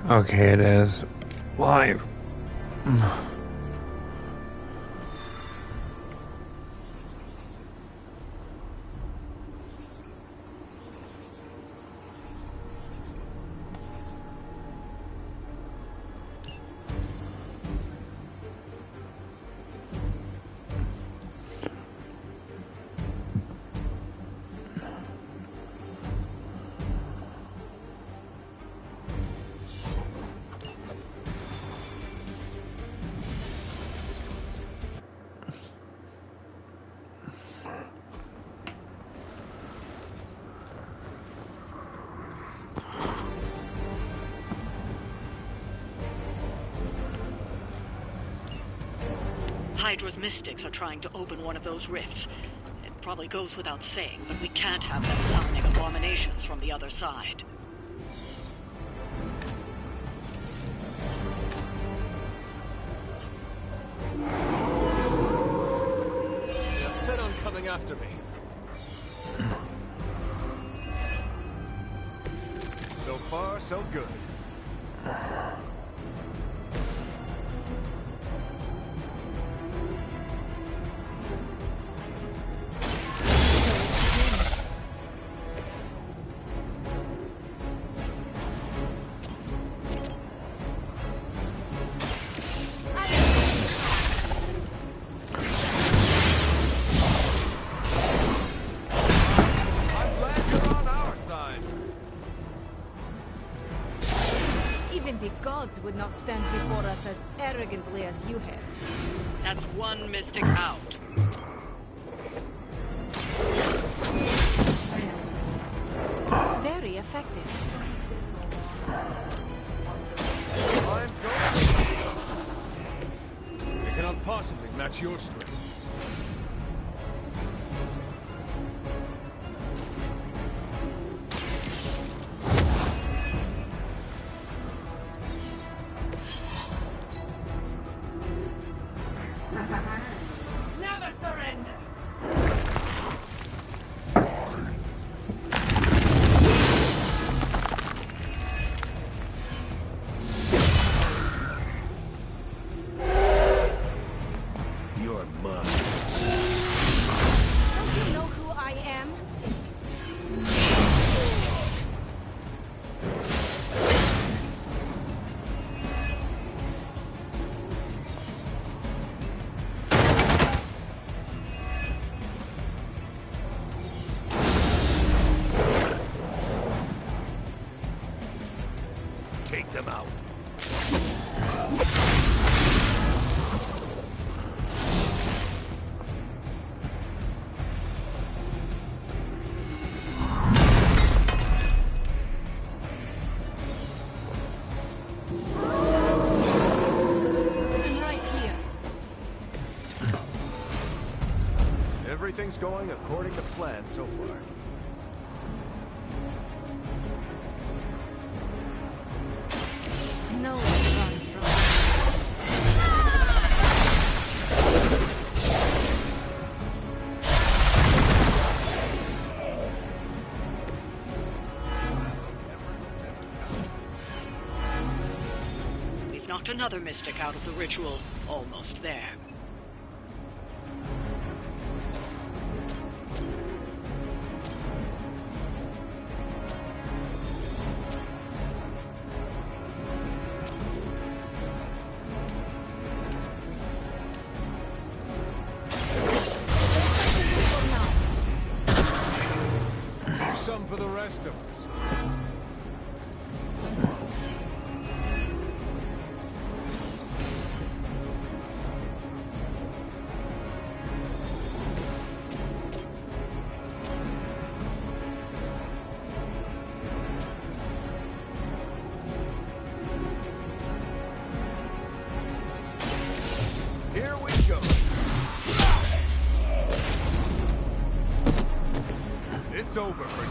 Okay, it is. Why? Hydra's mystics are trying to open one of those rifts. It probably goes without saying, but we can't have them summoning abominations from the other side. They're set on coming after me. So far, so good. Even the gods would not stand before us as arrogantly as you have. That's one mystic out. Very effective. I'm going. They cannot possibly match your strength. Never surrender! You're mine. Don't you know who I am? Take them out. I'm right here. Everything's going according to plan so far. No one runs from me. We've knocked another mystic out of the ritual. Almost there. Some for the rest of us. Here we go. It's over for you.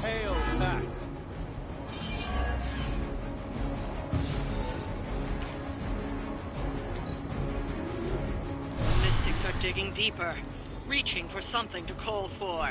Hail that. Digging deeper, reaching for something to call for.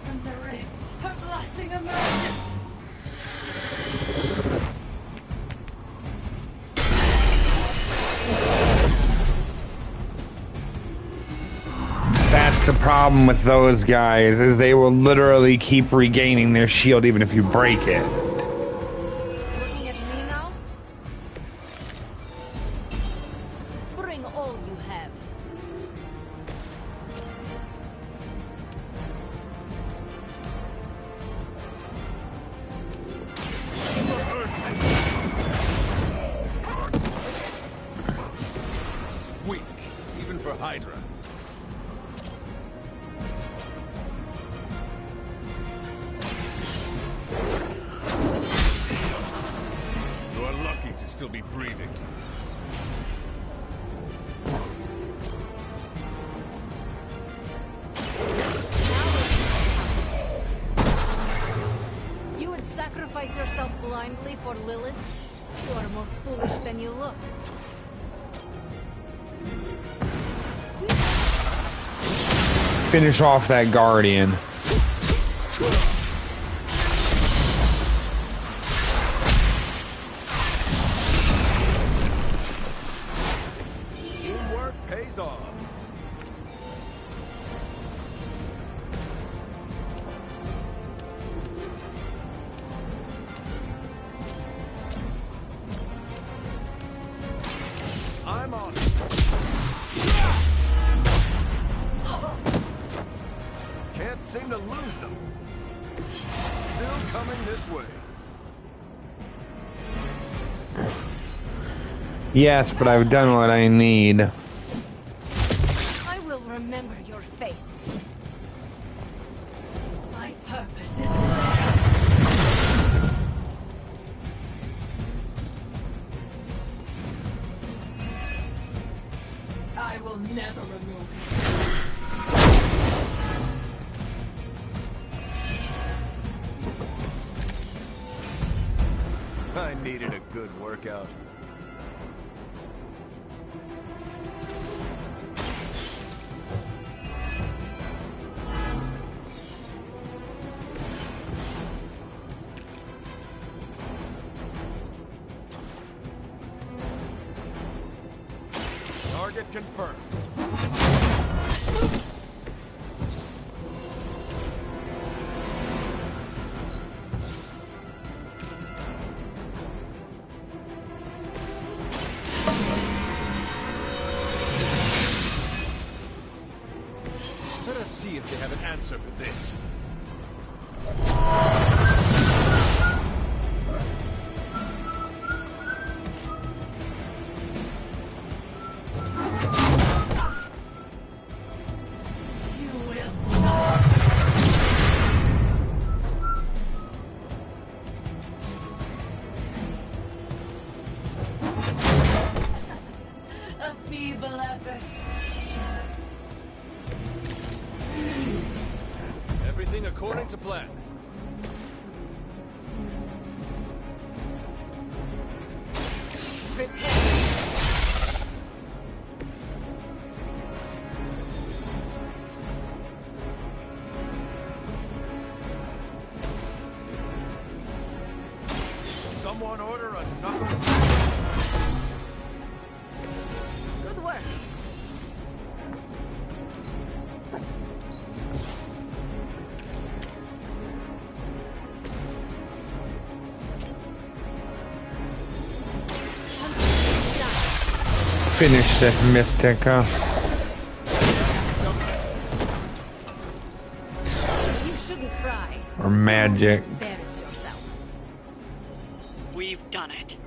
From the rift, her blessing emerges. That's the problem with those guys, is they will literally keep regaining their shield even if you break it. Looking at me now? Bring all you have. Weak, even for Hydra. You are lucky to still be breathing. You would sacrifice yourself blindly for Lilith? You are more foolish than you look. Finish off that Guardian. Teamwork pays off. I'm on it. Can't seem to lose them. Still coming this way. Yes, but I've done what I need. I will remember your face. My purpose is clear. I will never remove it. I needed a good workout. Target confirmed. Let us see if they have an answer for this. You will stop. A feeble effort. Everything according to plan. Someone order a knuckles. Good work. Finish this Mystica. You shouldn't try. Or magic. Embarrass yourself. We've done it.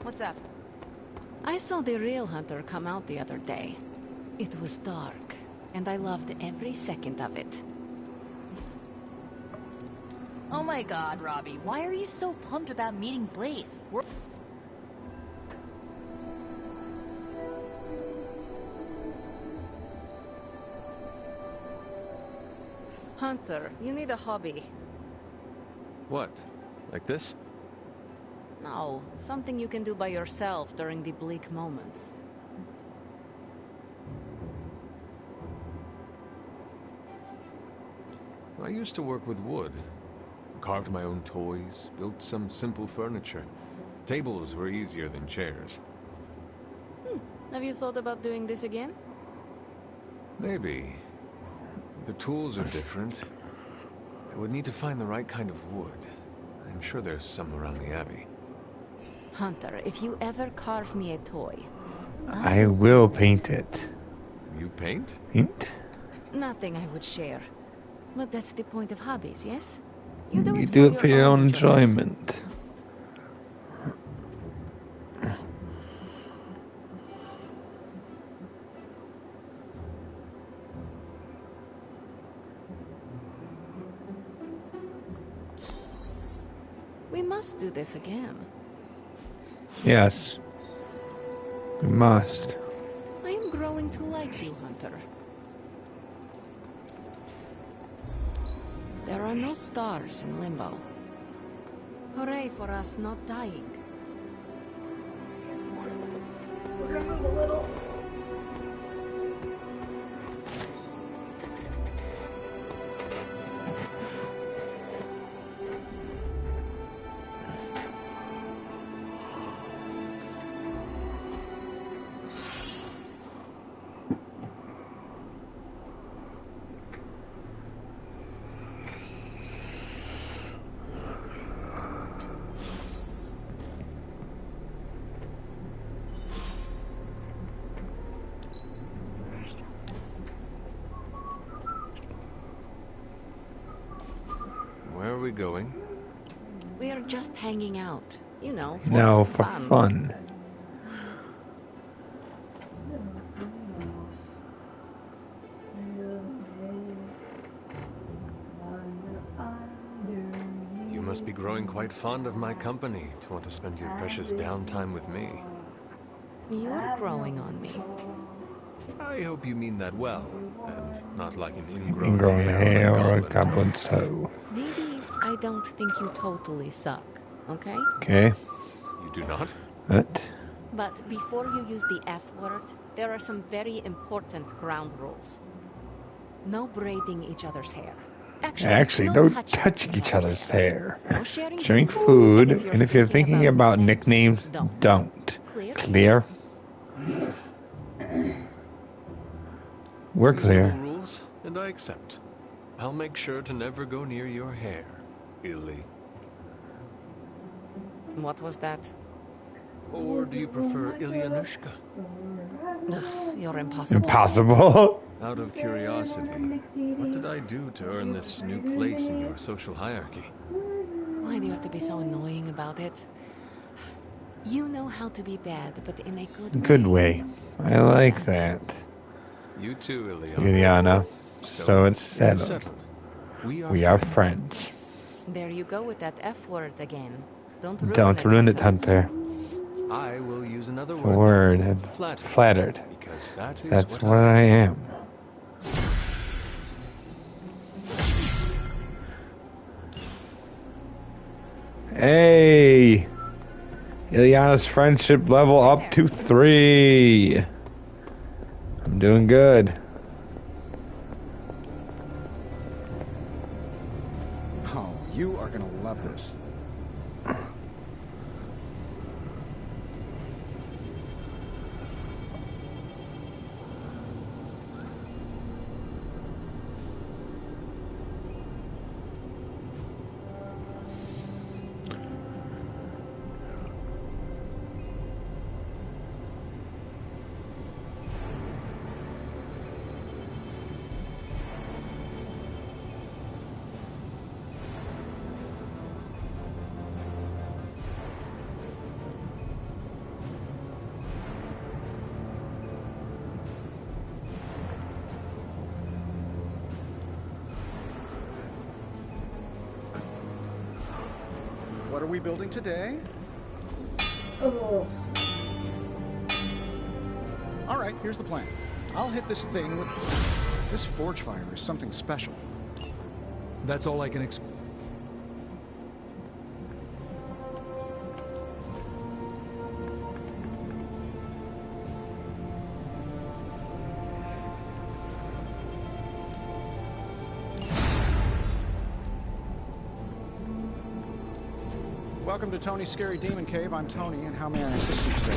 What's up? I saw the real hunter come out the other day. It was dark, and I loved every second of it. Oh my god, Robbie, why are you so pumped about meeting Blaze? Hunter, you need a hobby. What? Like this? No, something you can do by yourself during the bleak moments. I used to work with wood. Carved my own toys, built some simple furniture. Tables were easier than chairs. Have you thought about doing this again? Maybe. The tools are different. I would need to find the right kind of wood. I'm sure there's some around the Abbey. Hunter, if you ever carve me a toy... I will paint it. You paint? Paint? Nothing I would share. But that's the point of hobbies, yes? You do it for your own enjoyment. We must do this again. Yes. We must. I am growing to like you, Hunter. There are no stars in Limbo. Hooray for us not dying. We're gonna move a little. Where are we going? We are just hanging out. You know, For fun. You must be growing quite fond of my company to want to spend your precious downtime with me. You're growing on me. I hope you mean that well, and not like an ingrown, Ingrown hair or a goblin. goblin's toe. Maybe I don't think you totally suck, okay? Okay. You do not? What? But before you use the F word, there are some very important ground rules. No braiding each other's hair. Actually, no touching each other's hair. No sharing Sharing food, and and if you're thinking about nicknames, don't. Clear? Clear? We're clear. Reasonable rules, and I accept. I'll make sure to never go near your hair, Illy. What was that? Or do you prefer Ilyanushka? Ugh, you're impossible. Impossible. Out of curiosity, what did I do to earn this new place in your social hierarchy? Why do you have to be so annoying about it? You know how to be bad, but in a Good way. I like that. You too, Ilyana. Ilyana. So it's settled. settled. We are friends. There you go with that F word again. Don't Don't ruin it, Hunter. I will use another The word. word and Flattered. flattered. Because that is That's what what I am. Hey! Ilyana's friendship level up to 3. I'm doing good. Oh, you are gonna love this. are we building today? Oh. Alright, here's the plan. I'll hit this thing with... This forge fire is something special. That's all I can expect. Welcome to Tony's Scary Demon Cave. I'm Tony, and how may I assist you today?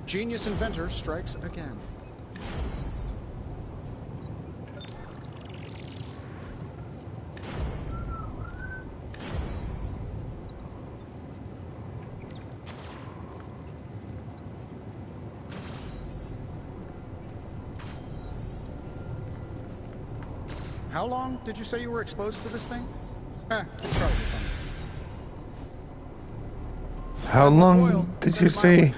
Genius Inventor strikes again. How long did you say you were exposed to this thing? It's probably fun. How long did you say?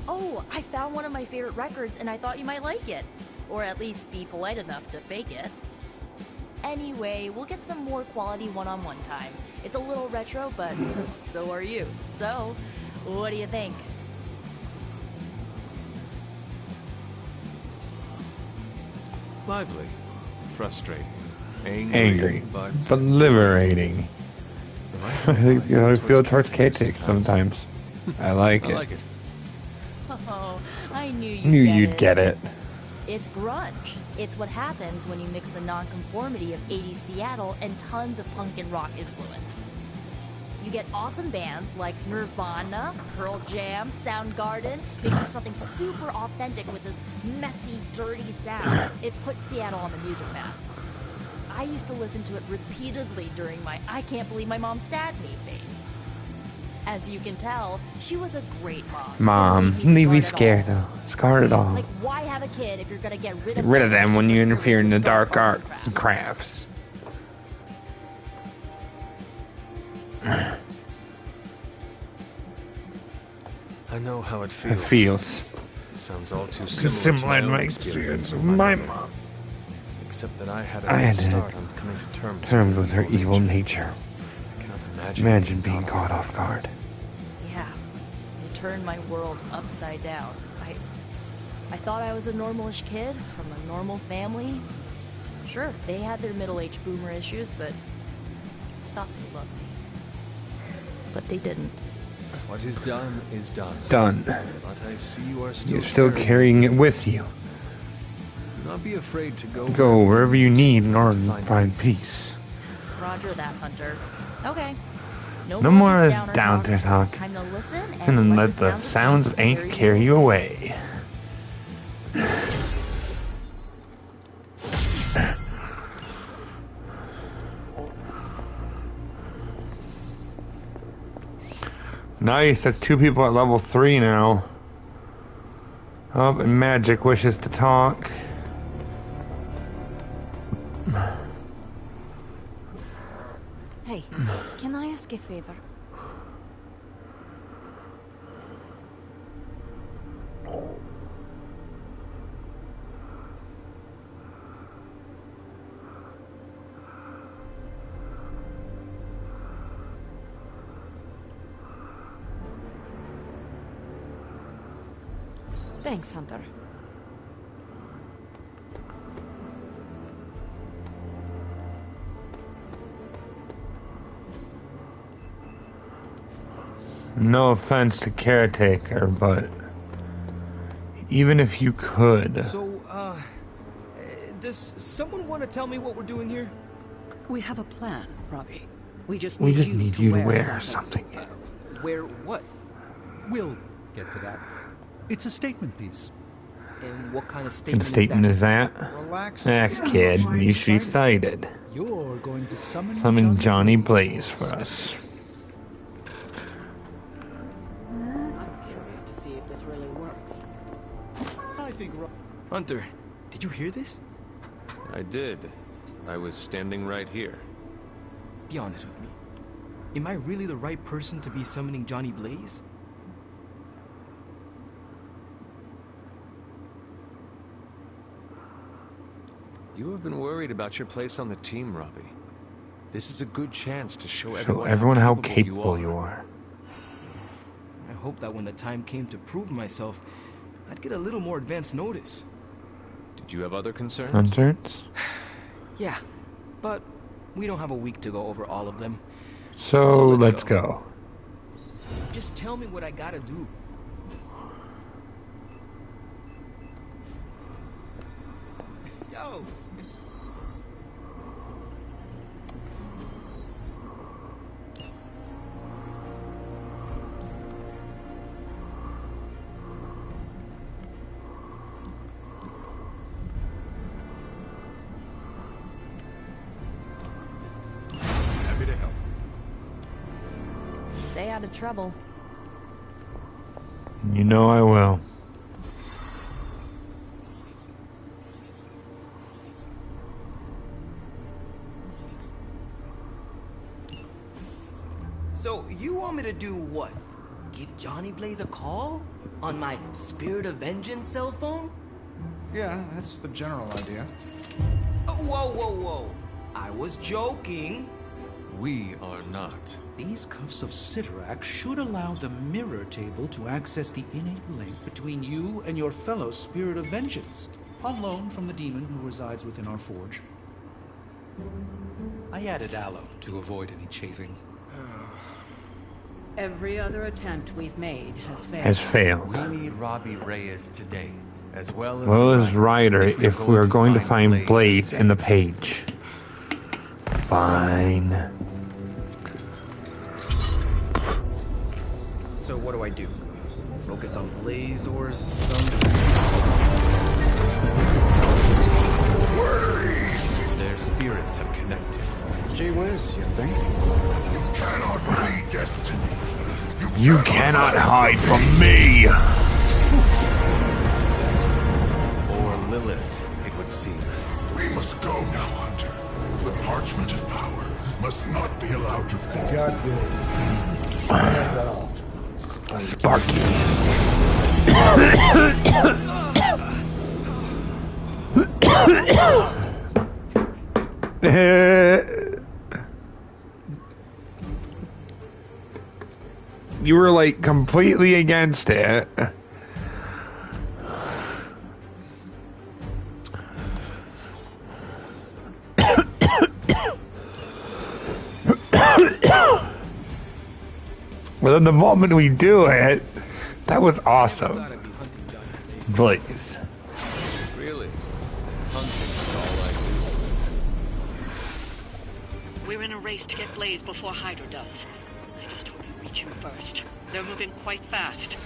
Oh, I found one of my favorite records and I thought you might like it. Or at least be polite enough to fake it. Anyway, we'll get some more quality one-on-one time. It's a little retro, but so are you. So, what do you think? Lively. Frustrating. Angry, but liberating. reminds I me of how I feel towards K-Tick sometimes. I like I it. like it. Oh, I knew You'd get it. It's grunge. It's what happens when you mix the nonconformity of 80s Seattle and tons of punk and rock influence. You get awesome bands like Nirvana, Pearl Jam, Soundgarden, making something super authentic with this messy, dirty sound. It put Seattle on the music map. I used to listen to it repeatedly during my I can't believe my mom stabbed me phase. As you can tell, she was a great mom. Mom, Didn't leave me scarred at all. scared though. Scarred it all. Like, why have a kid if you're gonna get rid of Get rid of them them when and you turn interfere in the with dark arts and and crafts. I know how it feels. It feels It sounds all too similar to my to own my experience experience with with my mother. mom. Except that I had a I head had to start on coming to terms Terms with her evil nature. I cannot imagine, Imagine being caught off guard. Yeah, it turned my world upside down. I thought I was a normalish kid from a normal family. Sure, they had their middle-aged boomer issues, but I thought they loved me. But they didn't. What is done is done. Done. But I see you are still You're still carrying it with you. Do not be afraid to Go wherever you need in order to find peace. Roger that, Hunter. Okay. No more of of this this downer talk. Time to listen And then let the sounds of ink carry you away. Nice, that's 2 people at level 3 now. Oh, and Magic wishes to talk. Hey, can I ask a favor? Thanks, Hunter. No offense to Caretaker, but even if you could. So, does someone want to tell me what we're doing here? We have a plan, Robbie. We just We need just you need to you to wear wear something. Wear what? We'll get to that. It's a statement piece. And what kind of And statement statement is is that? Relax. Relax, kid. You should be excited. You're going to Summon Johnny Blaze for us. I'm curious to see if this really works. I think Hunter, did you hear this? I did. I was standing right here. Be honest with me. Am I really the right person to be summoning Johnny Blaze? You have been worried about your place on the team, Robbie. This is a good chance to show Show everyone how capable capable you are. I hope that when the time came to prove myself, I'd get a little more advance notice. Did you have other concerns? Concerns? Yeah, but we don't have a week to go over all of them. So let's go. Just tell me what I gotta do. Yo! Happy to help. Stay out of trouble. You know I will. So, you want me to do what? Give Johnny Blaze a call? On my Spirit of Vengeance cell phone? Yeah, that's the general idea. Whoa, whoa, whoa. I was joking. We are not. These cuffs of Cyttorak should allow the mirror table to access the innate link between you and your fellow Spirit of Vengeance, on loan from the demon who resides within our forge. I added aloe to avoid any chafing. Every other attempt we've made has failed. We need Robbie Reyes today, as well as Ryder if we are going to find Blaze in the page. Fine. So what do I do? Focus on Blaze or something? Their spirits have connected. Gee whiz, you think? You cannot flee destiny. You cannot hide from me! Or Lilith, it would seem. We must go now, Hunter. The parchment of power must not be allowed to fall. Got this. Pass off. Sparky. You were like completely against it. Well, then the moment we do it, that was awesome. Blaze. Really? Hunting is all I do. We're in a race to get Blaze before Hydra does. I just hope you reach him first. They're moving quite fast.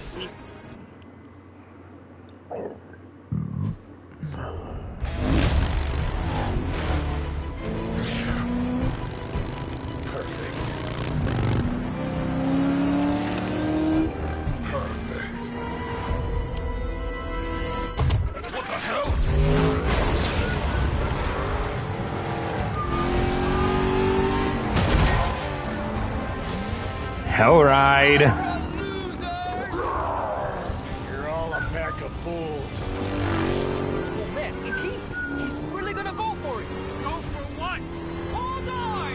Hell ride. You're all a pack of fools. Oh man, is he? He's really gonna go for it. Go for what? Hold on!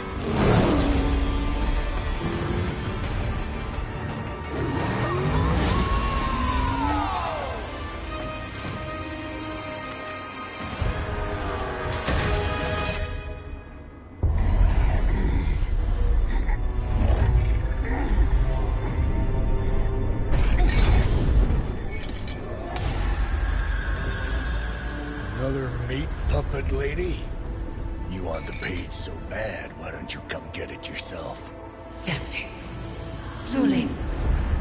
Another meat puppet lady? You want the page so bad, why don't you come get it yourself? Tempting. Truly.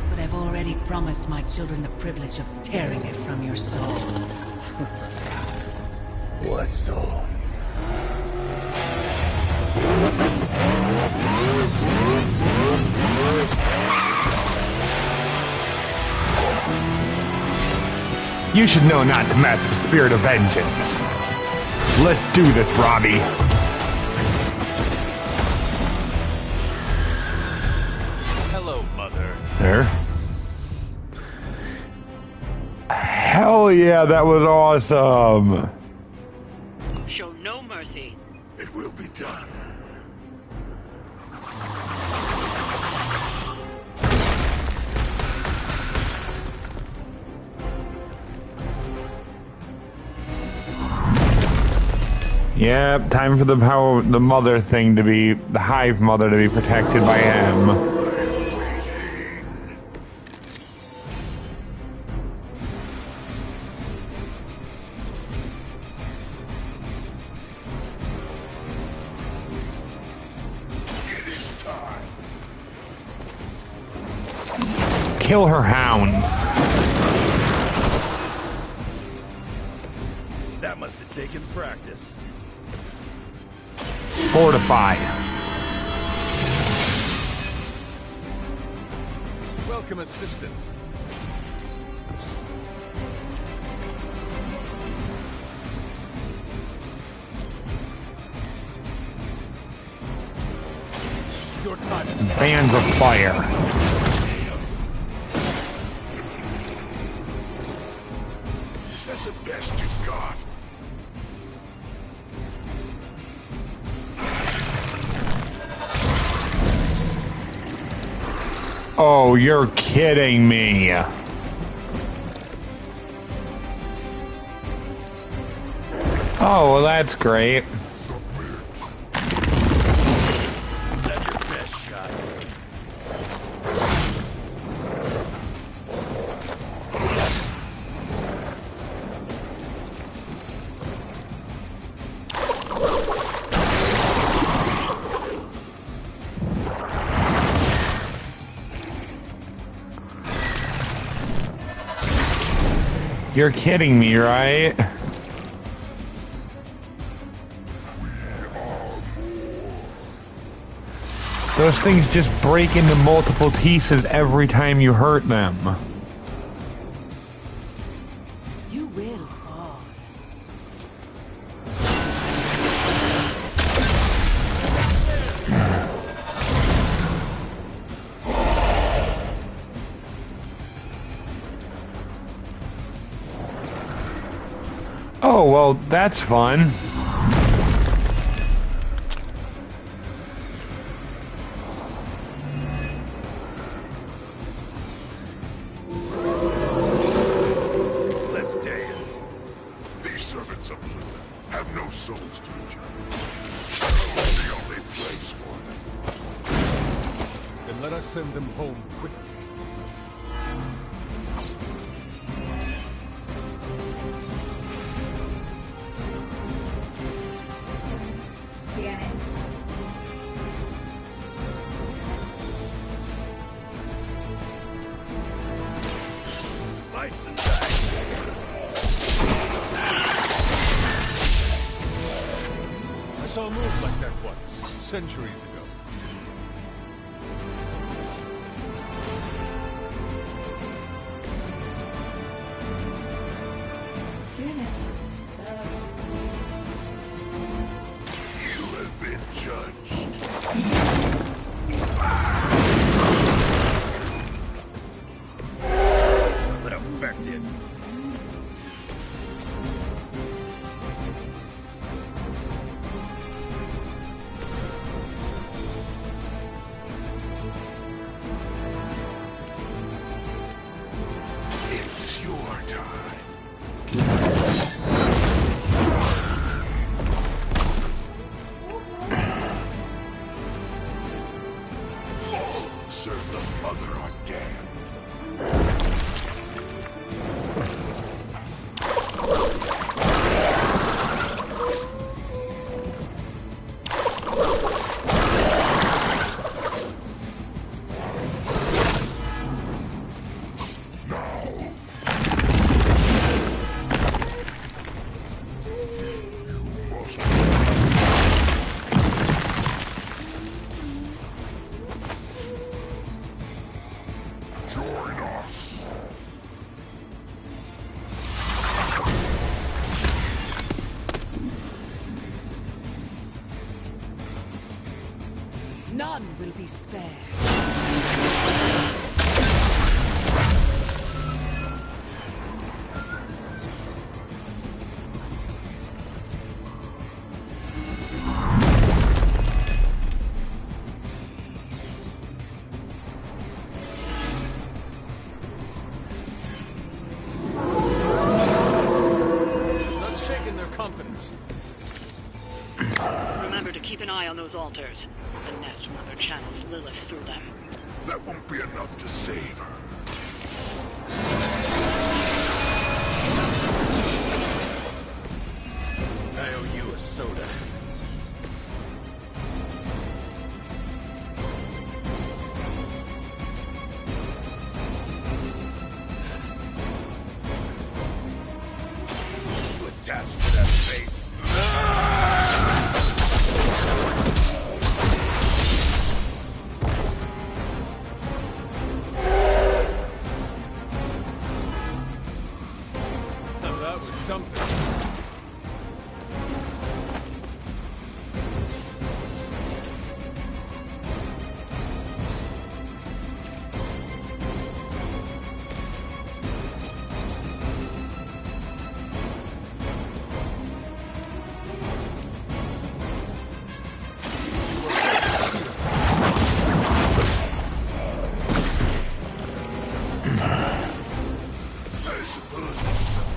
But I've already promised my children the privilege of tearing it from your soul. What soul? You should know not to mess with Spirit of Vengeance. Let's do this, Robbie. There. Hell yeah, that was awesome. Show no mercy. It will be done. Yep, time for the mother thing to be, the hive mother to be protected by him. Kill her hounds. That must have taken practice. Fortify. Welcome assistance. Your time is Bands of fire. Is that the best you've got? Oh, you're kidding me. Oh, well, that's great. that your best shot. You're kidding me, right? Those things just break into multiple pieces every time you hurt them. You will fall. Oh, well, that's fun. Let's dance. These servants of Lilith have no souls to enjoy. Hell's the only place for them. Then let us send them home quickly. Slice and dice. I saw a move like that once, centuries ago. You have been judged. But effective. It's your time. Long serve the mother again. Join us. None will be spared. Remember to keep an eye on those altars. The Nest Mother channels Lilith through them. That won't be enough to save her. I owe you a soda. You attached to that face. That was something. I suppose it's something.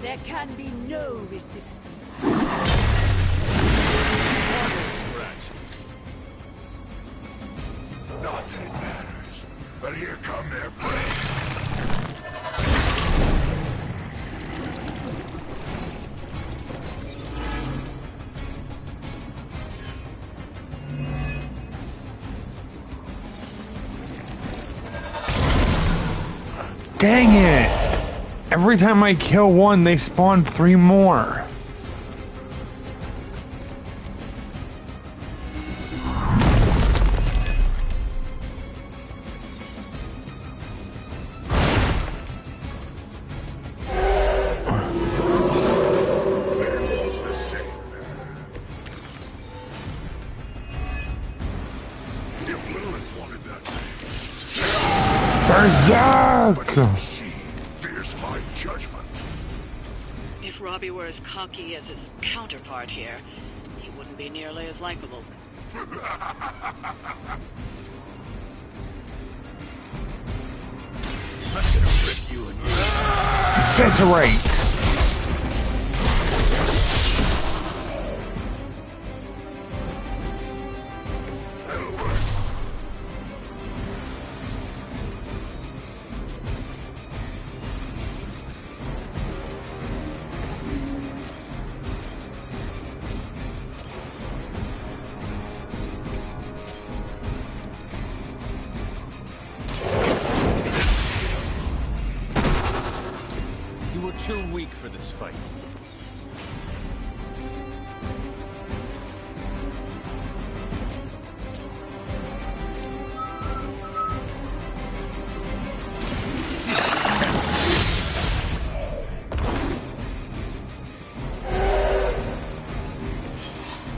There can be no resistance. Not that it matters, but here come their friends. Dang it! Every time I kill one, they spawn 3 more. The same. If Lilith wanted that thing, Berserk! she fears my judgment. If Robbie were as cocky as his counterpart here, he wouldn't be nearly as likable. I'm gonna rip you and Eviscerate! That'll work. You were too weak for this fight.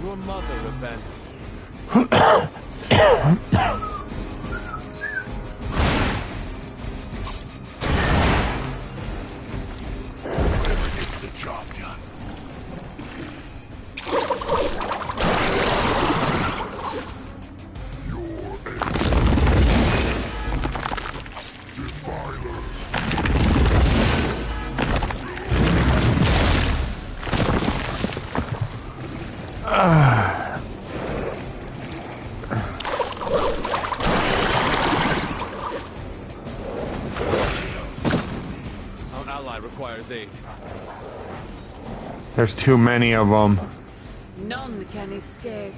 You're mother abandons you. Whoever gets the job done. Your enemies. Defiler. Our ally requires aid. There's too many of them. None can escape.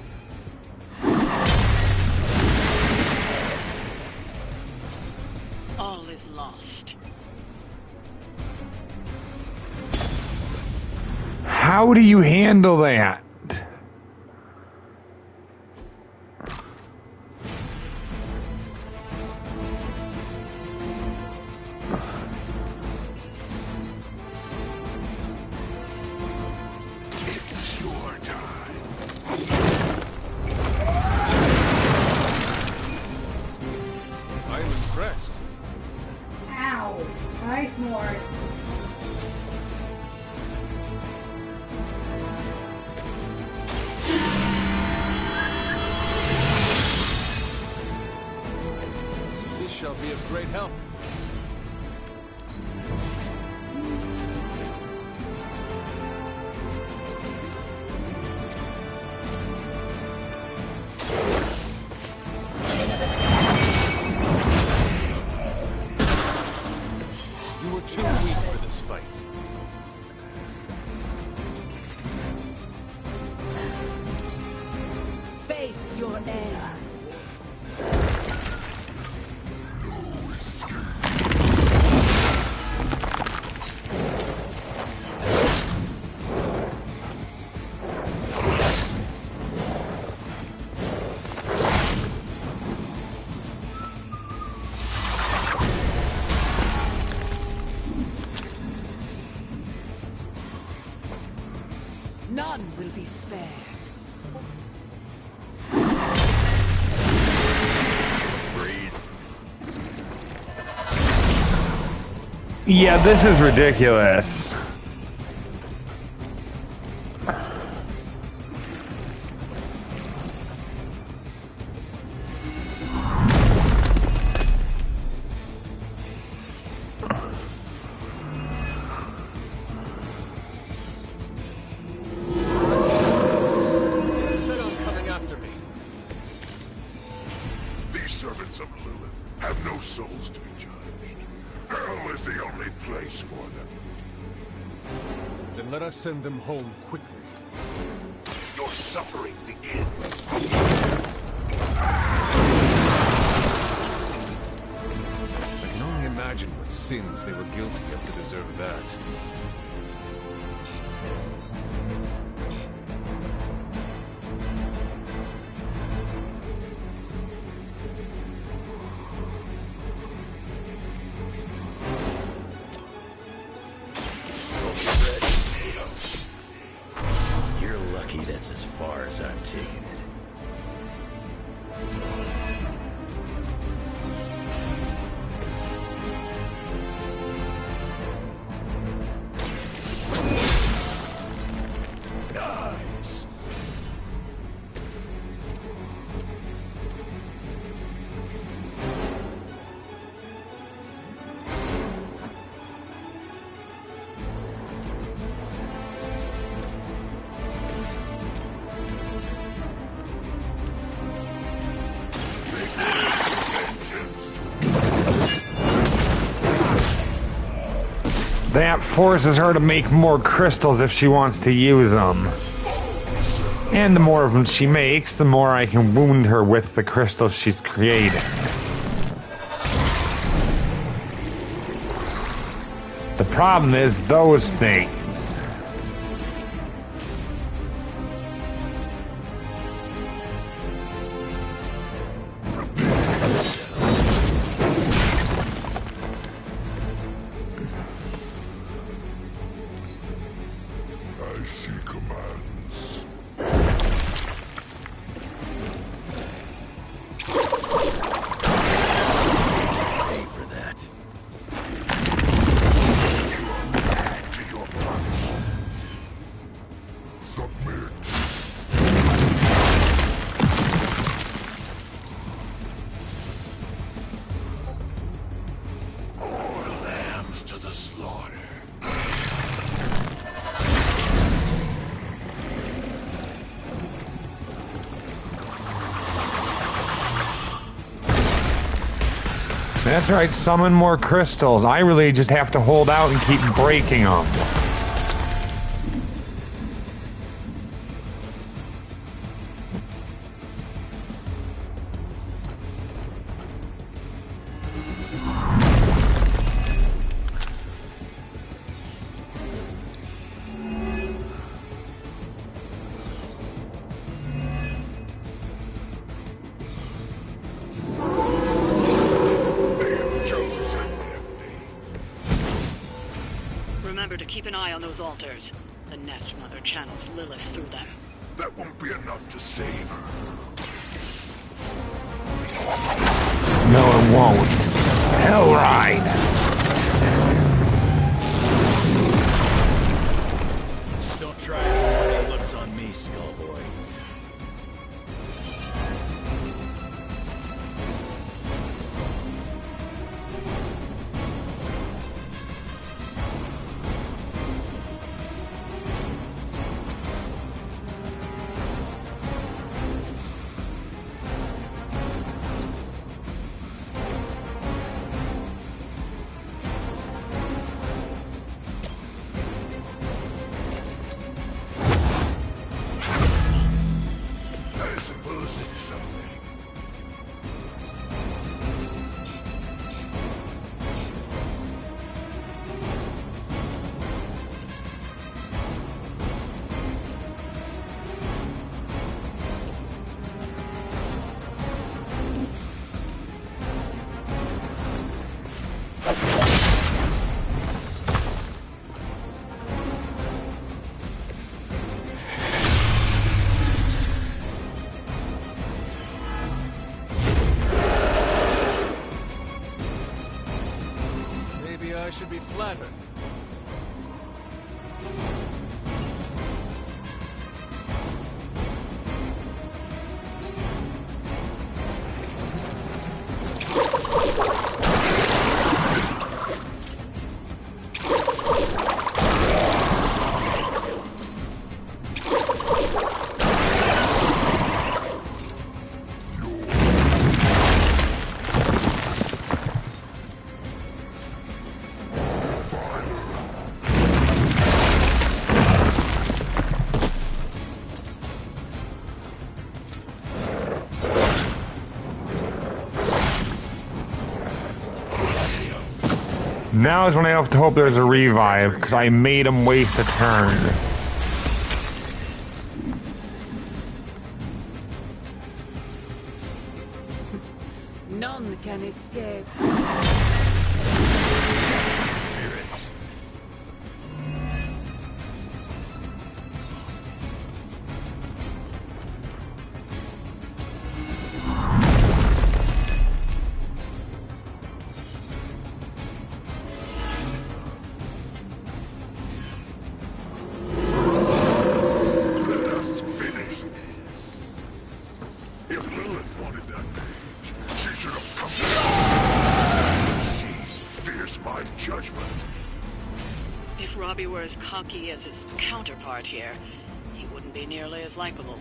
All is lost. How do you handle that? It's your time. I am impressed. Ow. Right, Mort. This shall be of great help. You were too weak for this fight. Face your end. None will be spared. Breeze. Yeah, this is ridiculous. Set on coming after me. These servants of Lilith have no souls to be judged. Hell is the only place for them. Then let us send them home quickly. Your suffering begins. I can only imagine what sins they were guilty of to deserve that. You're lucky that's as far as I'm taking it. Nice. That forces her to make more crystals if she wants to use them. And the more of them she makes, the more I can wound her with the crystals she's created. The problem is those things. As she commands. That's right, summon more crystals. I really just have to hold out and keep breaking them. Remember to keep an eye on those altars. The Nest Mother channels Lilith through them. That won't be enough to save her. No, it won't. Hellride! Don't try it. It looks on me, Skullboy. I suppose it's something. Maybe I should be flattered. Now is when I have to hope there's a revive, because I made him waste a turn. None can escape. Spirits. Let us finish this. If Lilith wanted that page, she should have come to me. She fears my judgment. If Robbie were as cocky as his counterpart here, he wouldn't be nearly as likable.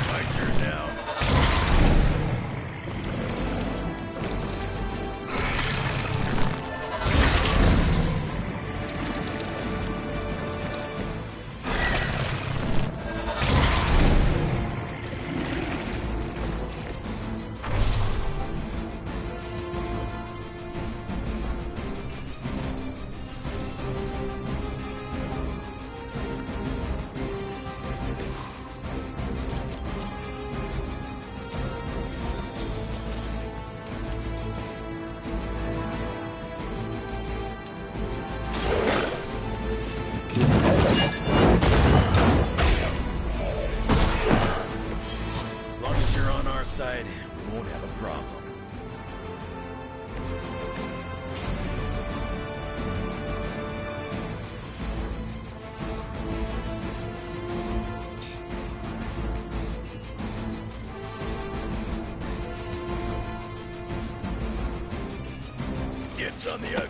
My turn now.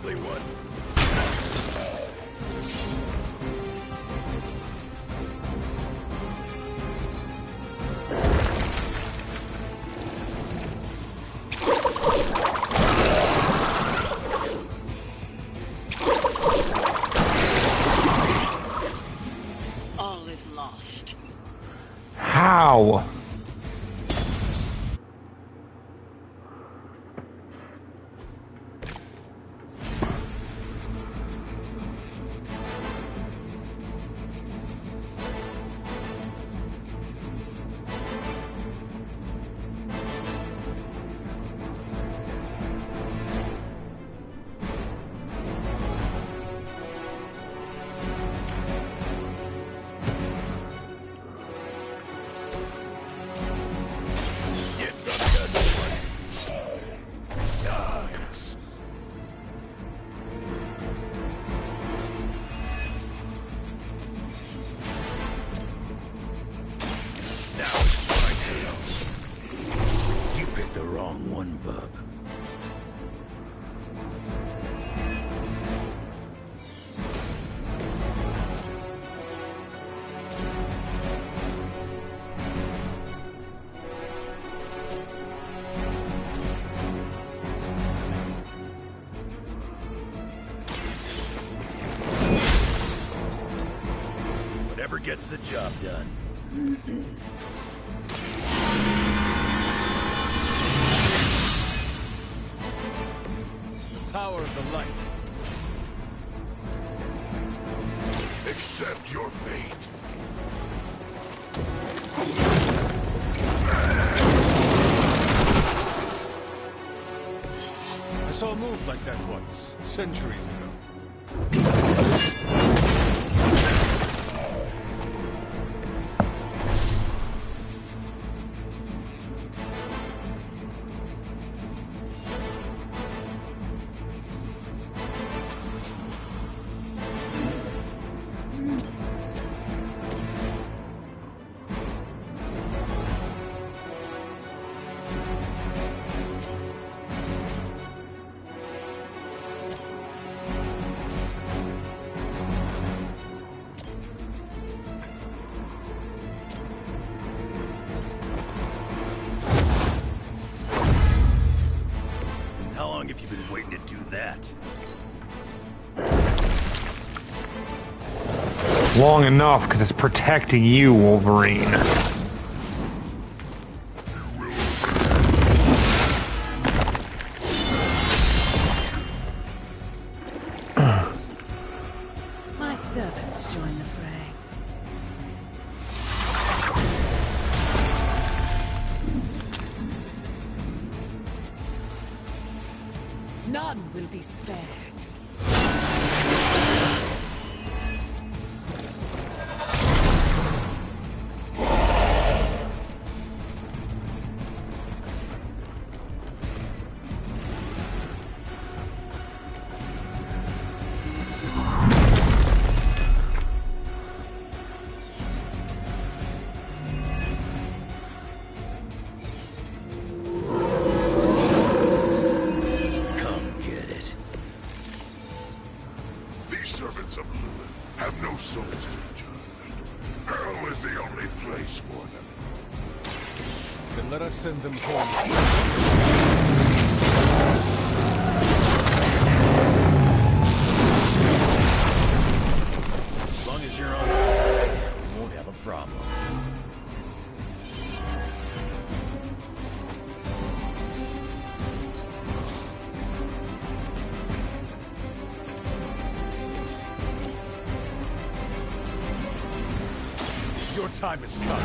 ugly one. All is lost. How? Whatever gets the job done. Power of the light. Accept your fate. I saw a move like that once, centuries ago. How long have you been waiting to do that? Long enough, because it's protecting you, Wolverine. My servants join the fray. None will be spared. Come get it. These servants of Lilith have no souls to be judged. Hell is the only place for them. Then let us send them home. As long as you're on our side, we won't have a problem. Your time has come.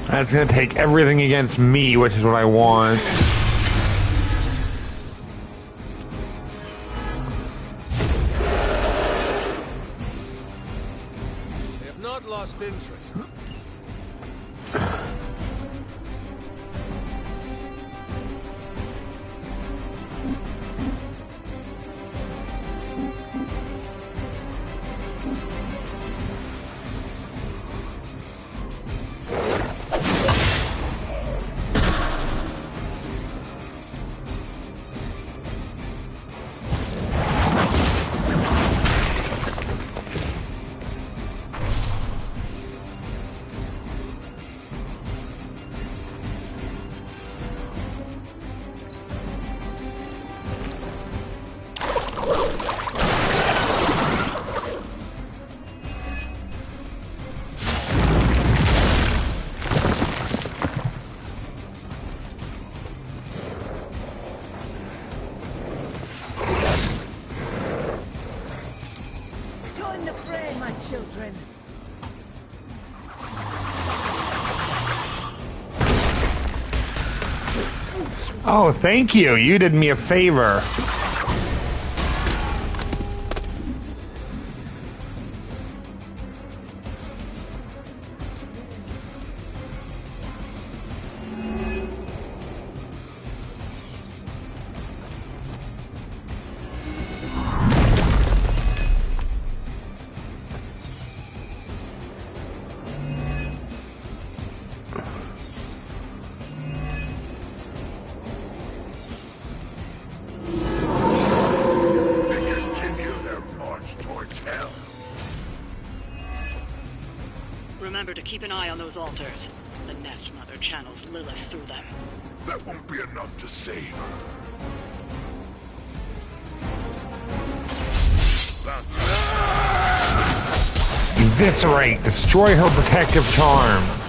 That's gonna take everything against me, which is what I want. They have not lost interest. the fray, my children. Oh, thank you. You did me a favor. Remember to keep an eye on those altars. The Nest Mother channels Lilith through them. That won't be enough to save her. Eviscerate. Destroy her protective charms.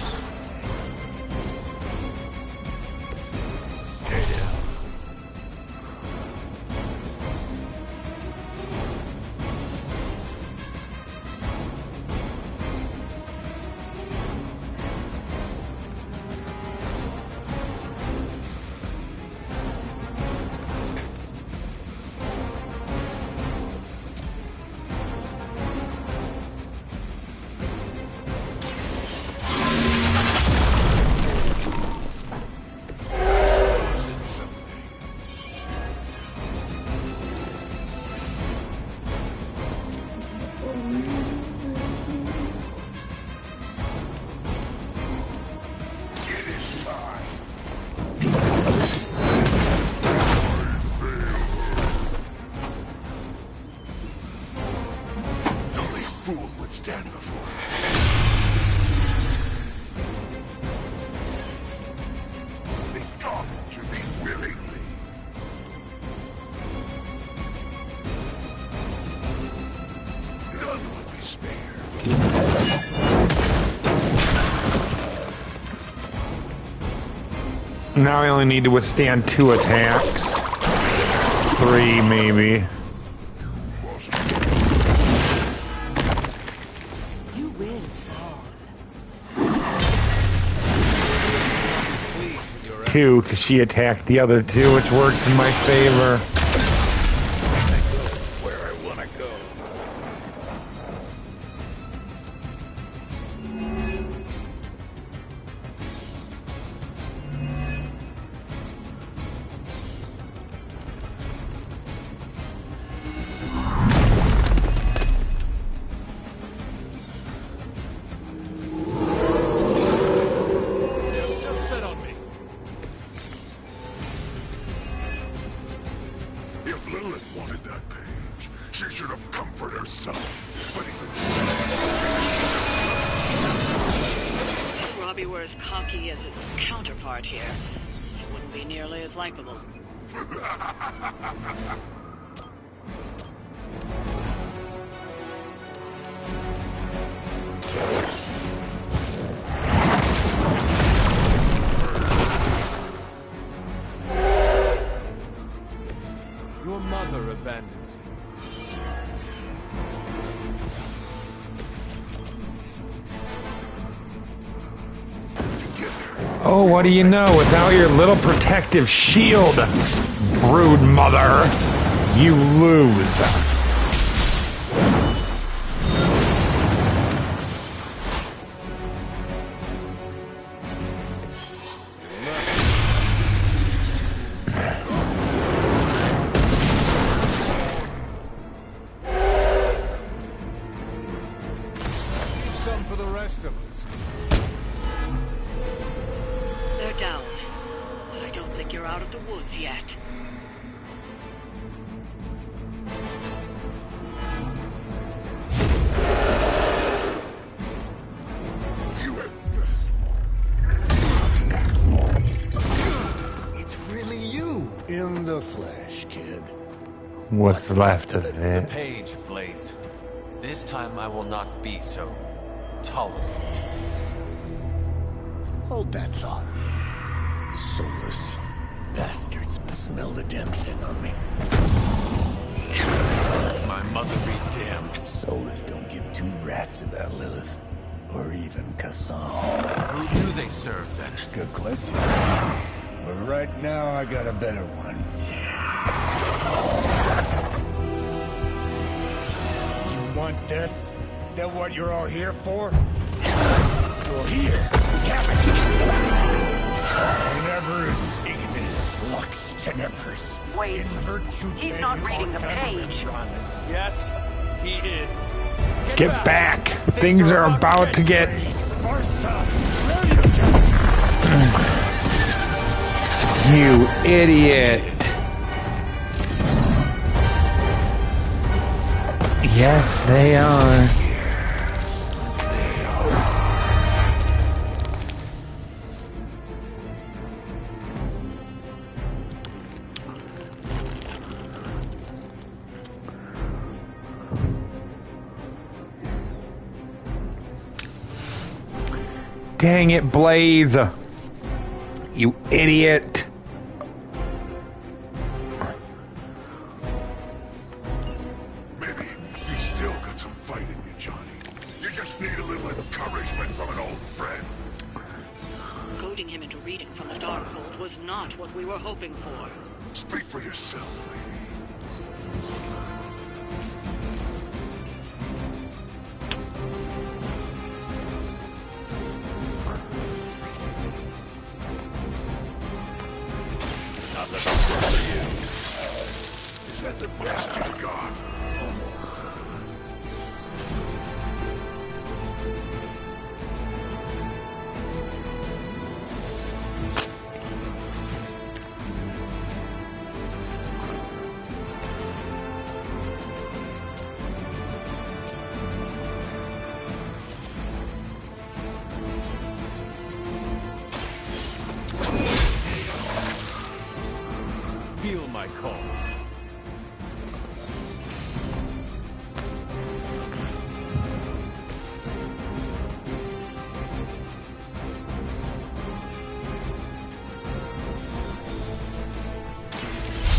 Now I only need to withstand 2 attacks. 3, maybe. You will fall. 2, because she attacked the other 2, which worked in my favor. Where I want to go. As cocky as its counterpart here, it wouldn't be nearly as likable. Your mother abandons you. Oh, what do you know? Without your little protective shield, brood mother, you lose. Some for the rest of us. They're down, but I don't think you're out of the woods yet. It's really you. In the flesh, kid. What's left of The it? page, Blaze. This time I will not be so tolerant. Hold that thought. Soulless bastards must smell the damn thing on me. My mother be damned. Soulless don't give answer that, Lilith. Or even Kassan. Who do they serve, then? Good question. But right now, I got a better one. You want this? Is that what you're all here for? Well, here, have it! Tenebris ignis lux tenebris. Wait, he's not reading the page. Yes, he is. Get back! Things are about to get... You idiot! Yes, they are. Dang it, Blaze! You idiot! Maybe you still got some fight in you, Johnny. You just need a little encouragement from an old friend. Goading him into reading from the Darkhold was not what we were hoping for. Speak for yourself, lady. Is that the best you got? Feel my call.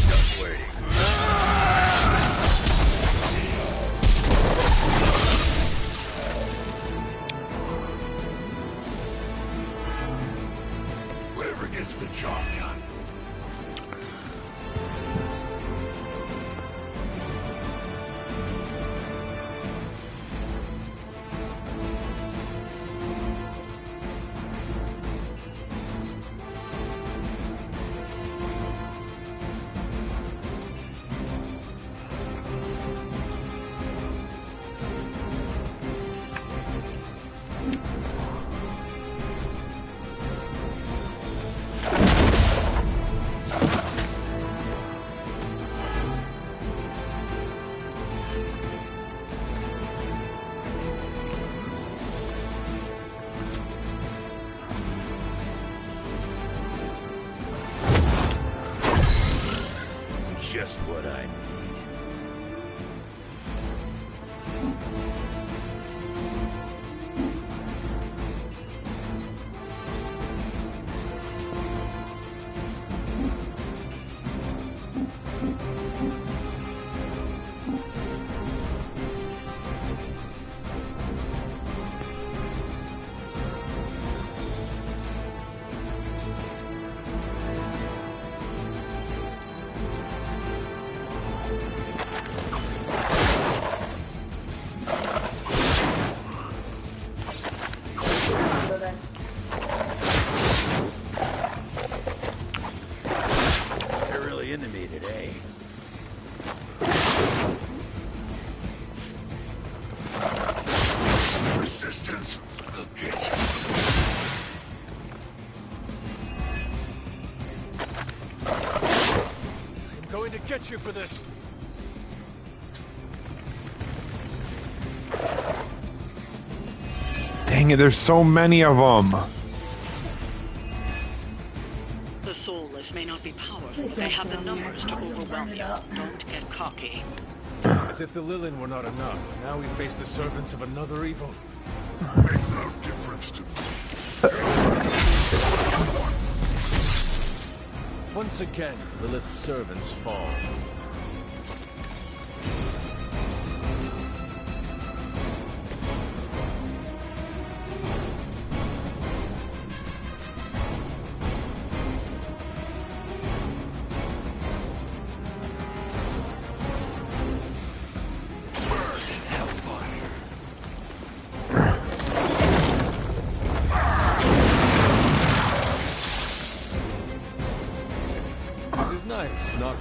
Just waiting. Whatever gets the job done. Just what I need. You're really into me today. Resistance will get you. I'm going to get you for this. Dang it, there's so many of them. The Soulless may not be powerful. They have the numbers to overwhelm you. Don't get cocky. As if the Lilin were not enough, now we face the servants of another evil. Makes no difference to me. Once again, Lilith's servants fall.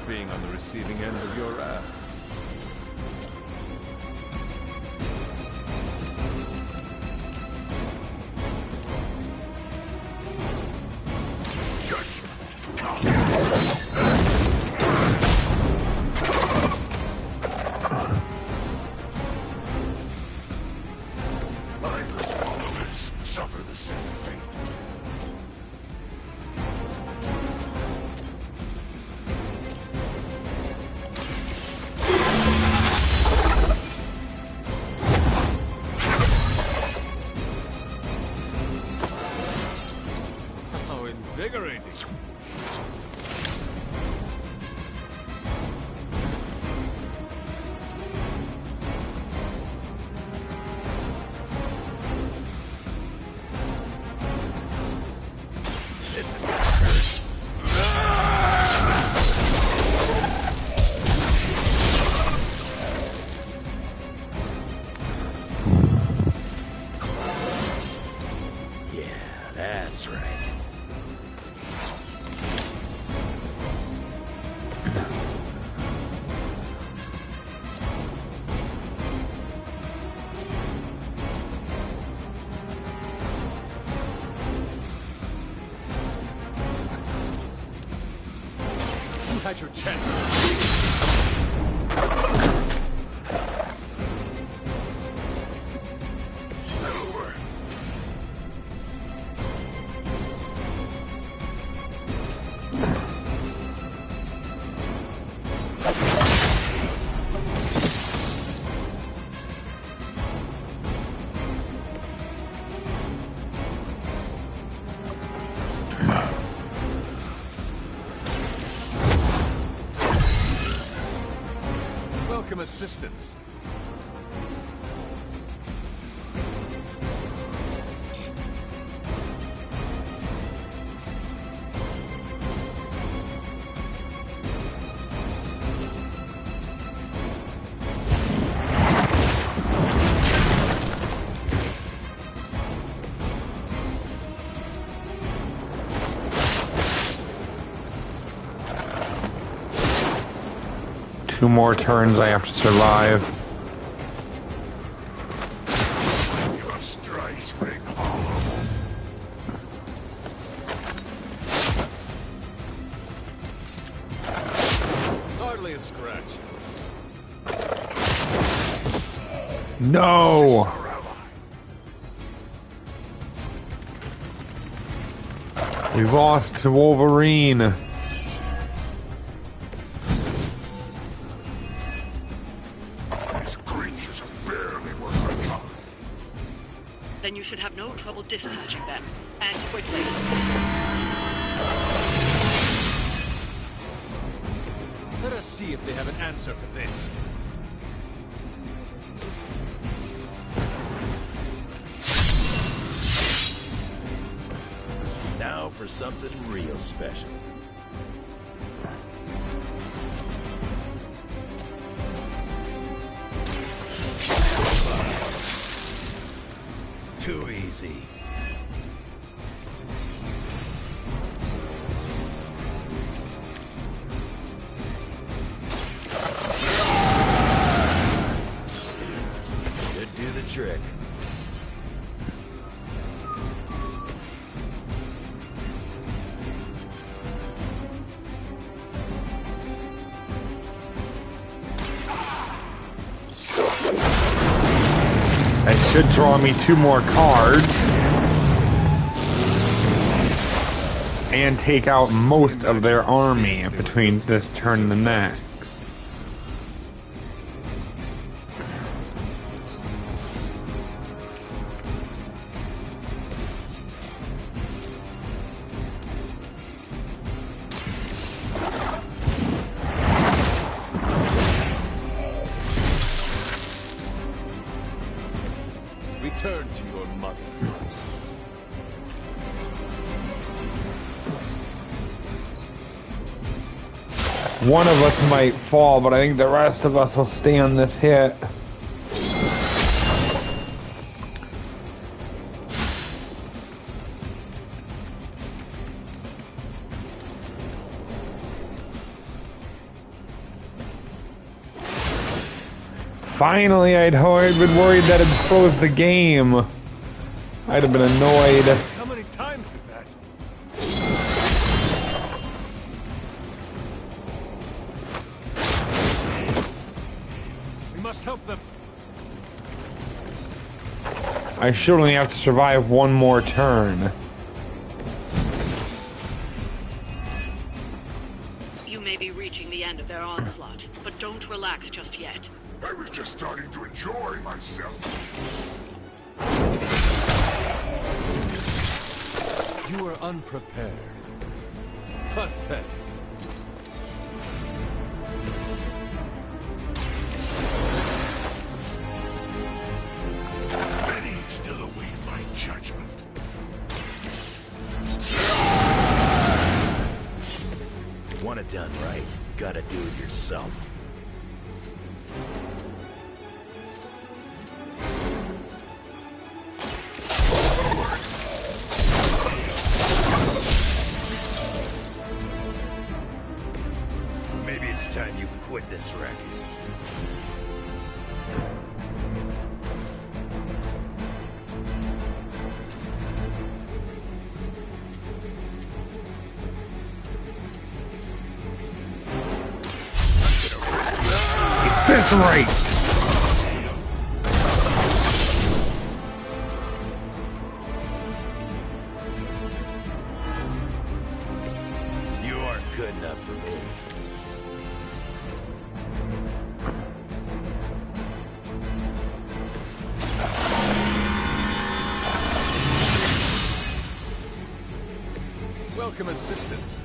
being on the receiving end of your wrath. Mindless followers suffer the same fate. How invigorating. Yeah, that's right. You had your chance. Welcome assistance. Two more turns I have to survive. Your strikes ring hollow. Hardly a scratch. No! We've lost to Wolverine. These creatures are barely worth our time. Then you should have no trouble dispatching them. And quickly. Let us see if they have an answer for this. Now for something real special. Too easy. Should do the trick. That should draw me two more cards. And take out most of their army between this turn and the next. Return to your mother. One of us might fall, but I think the rest of us will stand this hit. Finally, I'd been worried that it froze the game. I'd have been annoyed. How many times is that? We must help them. I should only have to survive one more turn. You may be reaching the end of their onslaught, but don't relax just yet. I was just starting to enjoy myself. You are unprepared. Pathetic. Many still await my judgment. Want it done right, gotta do it yourself. Maybe it's time you quit this racket. This right. You aren't good enough for me. Welcome assistance.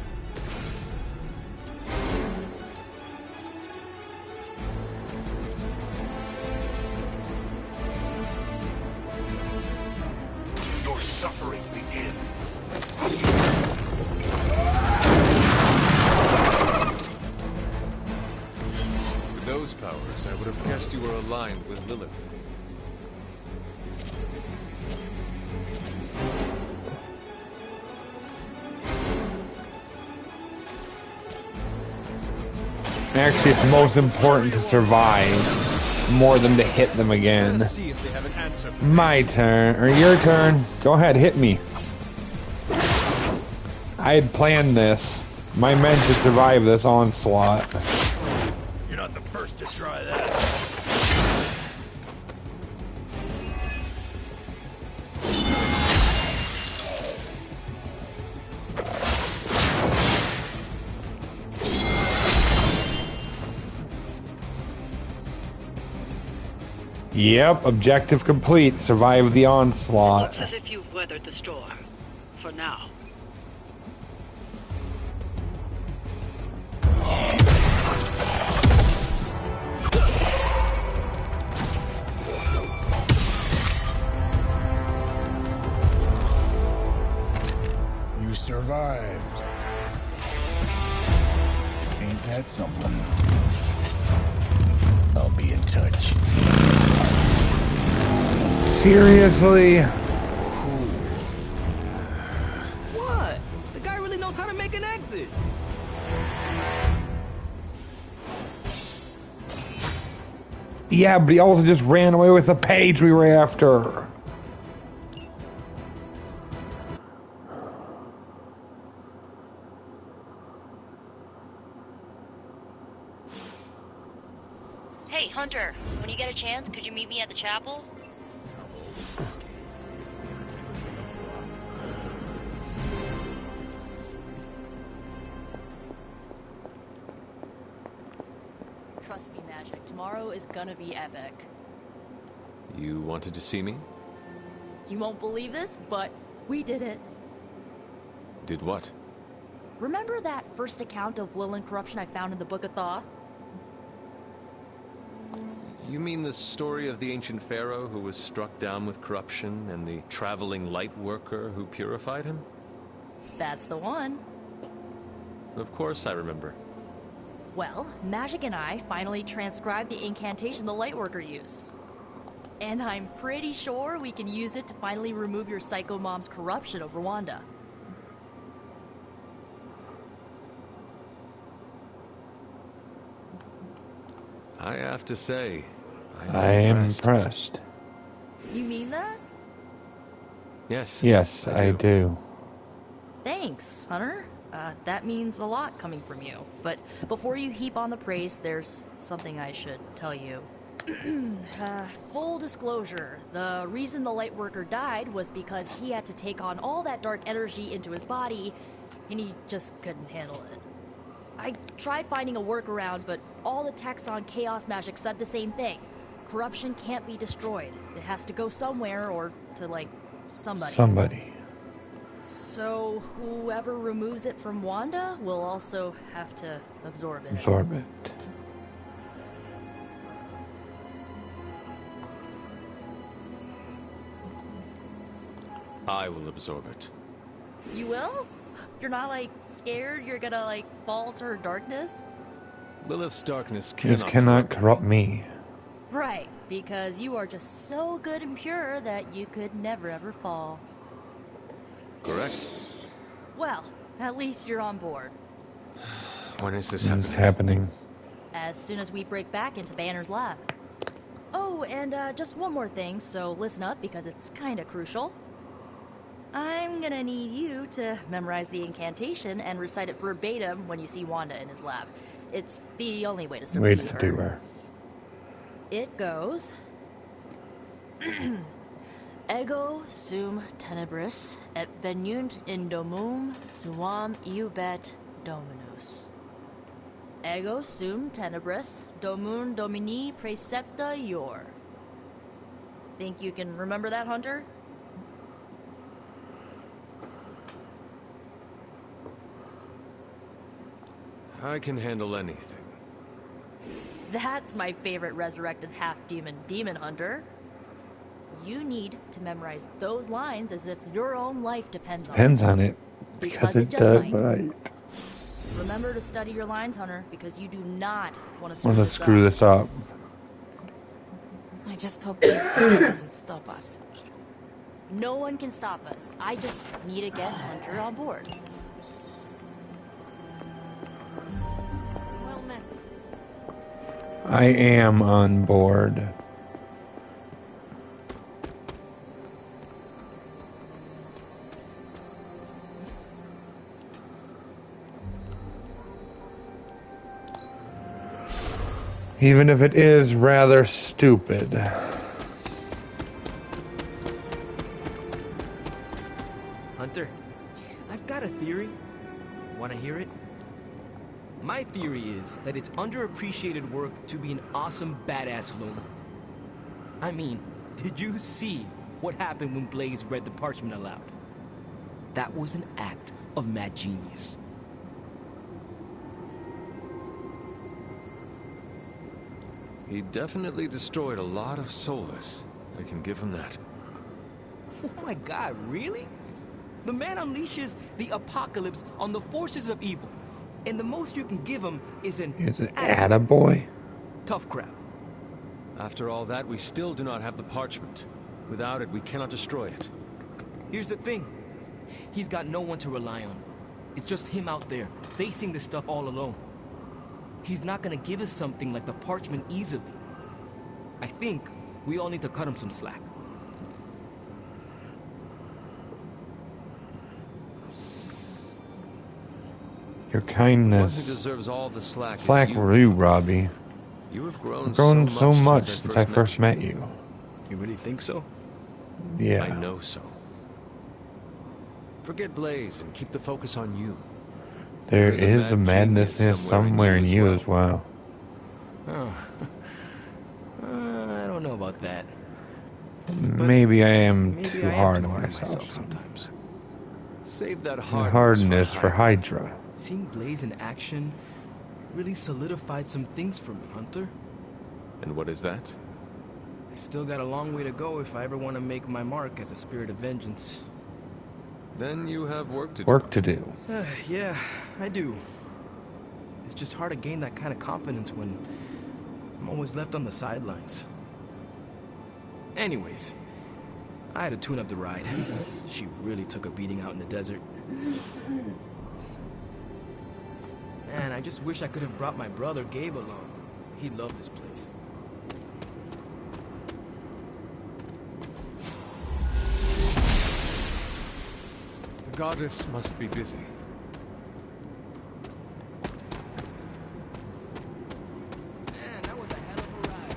Your suffering begins. With those powers, I would have guessed you were aligned with Lilith. Actually, it's most important to survive more than to hit them again. Let's see if they have an answer for My turn, or your turn. Go ahead, hit me. I had planned this. My men should survive this onslaught. You're not the first to try that. Yep, objective complete. Survive the onslaught. Looks as if you've weathered the storm. For now. You survived. Ain't that something? I'll be in touch. Seriously? What? The guy really knows how to make an exit. Yeah, but he also just ran away with the page we were after. Hey, Hunter, when you get a chance, could you meet me at the chapel? Trust me, Magic. Tomorrow is gonna be epic. You wanted to see me? You won't believe this, but we did it. Did what? Remember that first account of Lilith corruption I found in the Book of Thoth? You mean the story of the ancient pharaoh who was struck down with corruption and the traveling light worker who purified him? That's the one. Of course I remember. Well, Magic and I finally transcribed the incantation the Lightworker used. And I'm pretty sure we can use it to finally remove your Psycho Mom's corruption over Wanda. I have to say, I am impressed. You mean that? Yes. Yes, I do. Thanks, Hunter. That means a lot coming from you. But before you heap on the praise, there's something I should tell you. Full disclosure, the reason the Lightworker died was because he had to take on all that dark energy into his body, and he just couldn't handle it. I tried finding a workaround, but all the texts on Chaos Magic said the same thing. Corruption can't be destroyed. It has to go somewhere or to, like, somebody. Somebody. So whoever removes it from Wanda will also have to absorb it. Absorb it. I will absorb it. You will? You're not, like, scared you're gonna, like, fall to her darkness? Lilith's darkness Just cannot corrupt me. Right, because you are just so good and pure that you could never ever fall. Correct. Well, at least you're on board. When is this happening? As soon as we break back into Banner's lab. Oh, and just one more thing, so listen up because it's kinda crucial. I'm gonna need you to memorize the incantation and recite it verbatim when you see Wanda in his lab. It's the only way to subdue her. It goes... Ego sum tenebris et venunt in domum suam iubet dominus. Ego sum tenebris domum domini precepta ior. Think you can remember that, Hunter? I can handle anything. That's my favorite resurrected half-demon demon hunter. You need to memorize those lines as if your own life depends on it. Depends on it. Because it does, right. Remember to study your lines, Hunter, because you do not want to screw this up. I just hope Victor doesn't stop us. No one can stop us. I just need to get Hunter on board. Well met. I am on board. Even if it is rather stupid. Hunter, I've got a theory. Want to hear it? My theory is that it's underappreciated work to be an awesome badass loner. I mean, did you see what happened when Blaze read the parchment aloud? That was an act of mad genius. He definitely destroyed a lot of Solus. I can give him that. Oh my god, really? The man unleashes the apocalypse on the forces of evil. And the most you can give him is an attaboy. Tough crowd. After all that, we still do not have the parchment. Without it, we cannot destroy it. Here's the thing. He's got no one to rely on. It's just him out there, facing this stuff all alone. He's not gonna give us something like the parchment easily. I think we all need to cut him some slack. Your kindness. One who deserves all the slack Slack is you, Robbie. You have grown so much since I first met you. You really think so? Yeah. I know so. Forget Blaze and keep the focus on you. There is a madness somewhere in you as well. Oh. I don't know about that. Maybe I am too hard on myself sometimes. Save that hardness for Hydra. Seeing Blaze in action really solidified some things for me, Hunter. And what is that? I still got a long way to go if I ever want to make my mark as a spirit of vengeance. Then you have work to do. Work to do. Yeah, I do. It's just hard to gain that kind of confidence when I'm always left on the sidelines. Anyways, I had to tune up the ride. She really took a beating out in the desert. Man, I just wish I could have brought my brother Gabe along. He loved this place. The goddess must be busy. Man, that was a hell of a ride.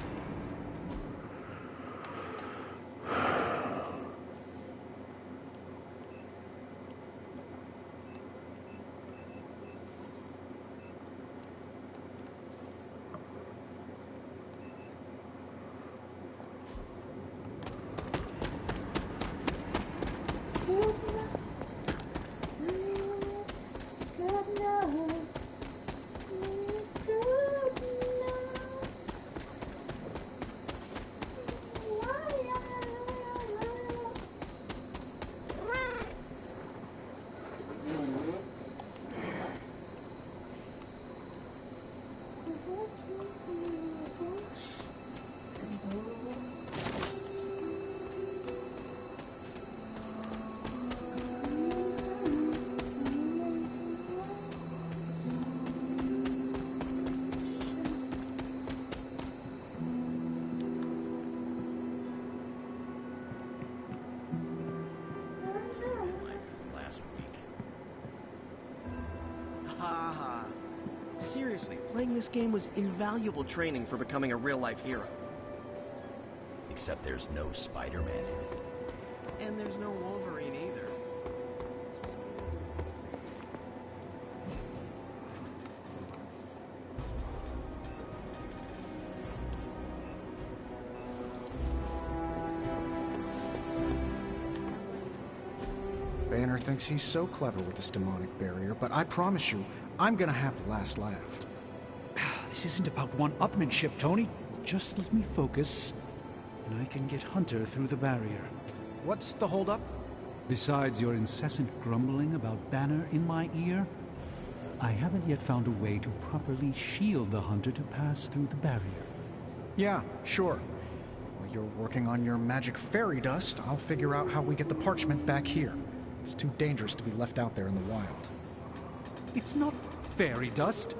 Seriously, playing this game was invaluable training for becoming a real-life hero. Except there's no Spider-Man in it. And there's no Wolverine either. Banner thinks he's so clever with this demonic barrier, but I promise you, I'm gonna have the last laugh. This isn't about one-upmanship, Tony. Just let me focus, and I can get Hunter through the barrier. What's the holdup? Besides your incessant grumbling about Banner in my ear, I haven't yet found a way to properly shield the Hunter to pass through the barrier. Yeah, sure. While you're working on your magic fairy dust, I'll figure out how we get the parchment back here. It's too dangerous to be left out there in the wild. It's not fairy dust.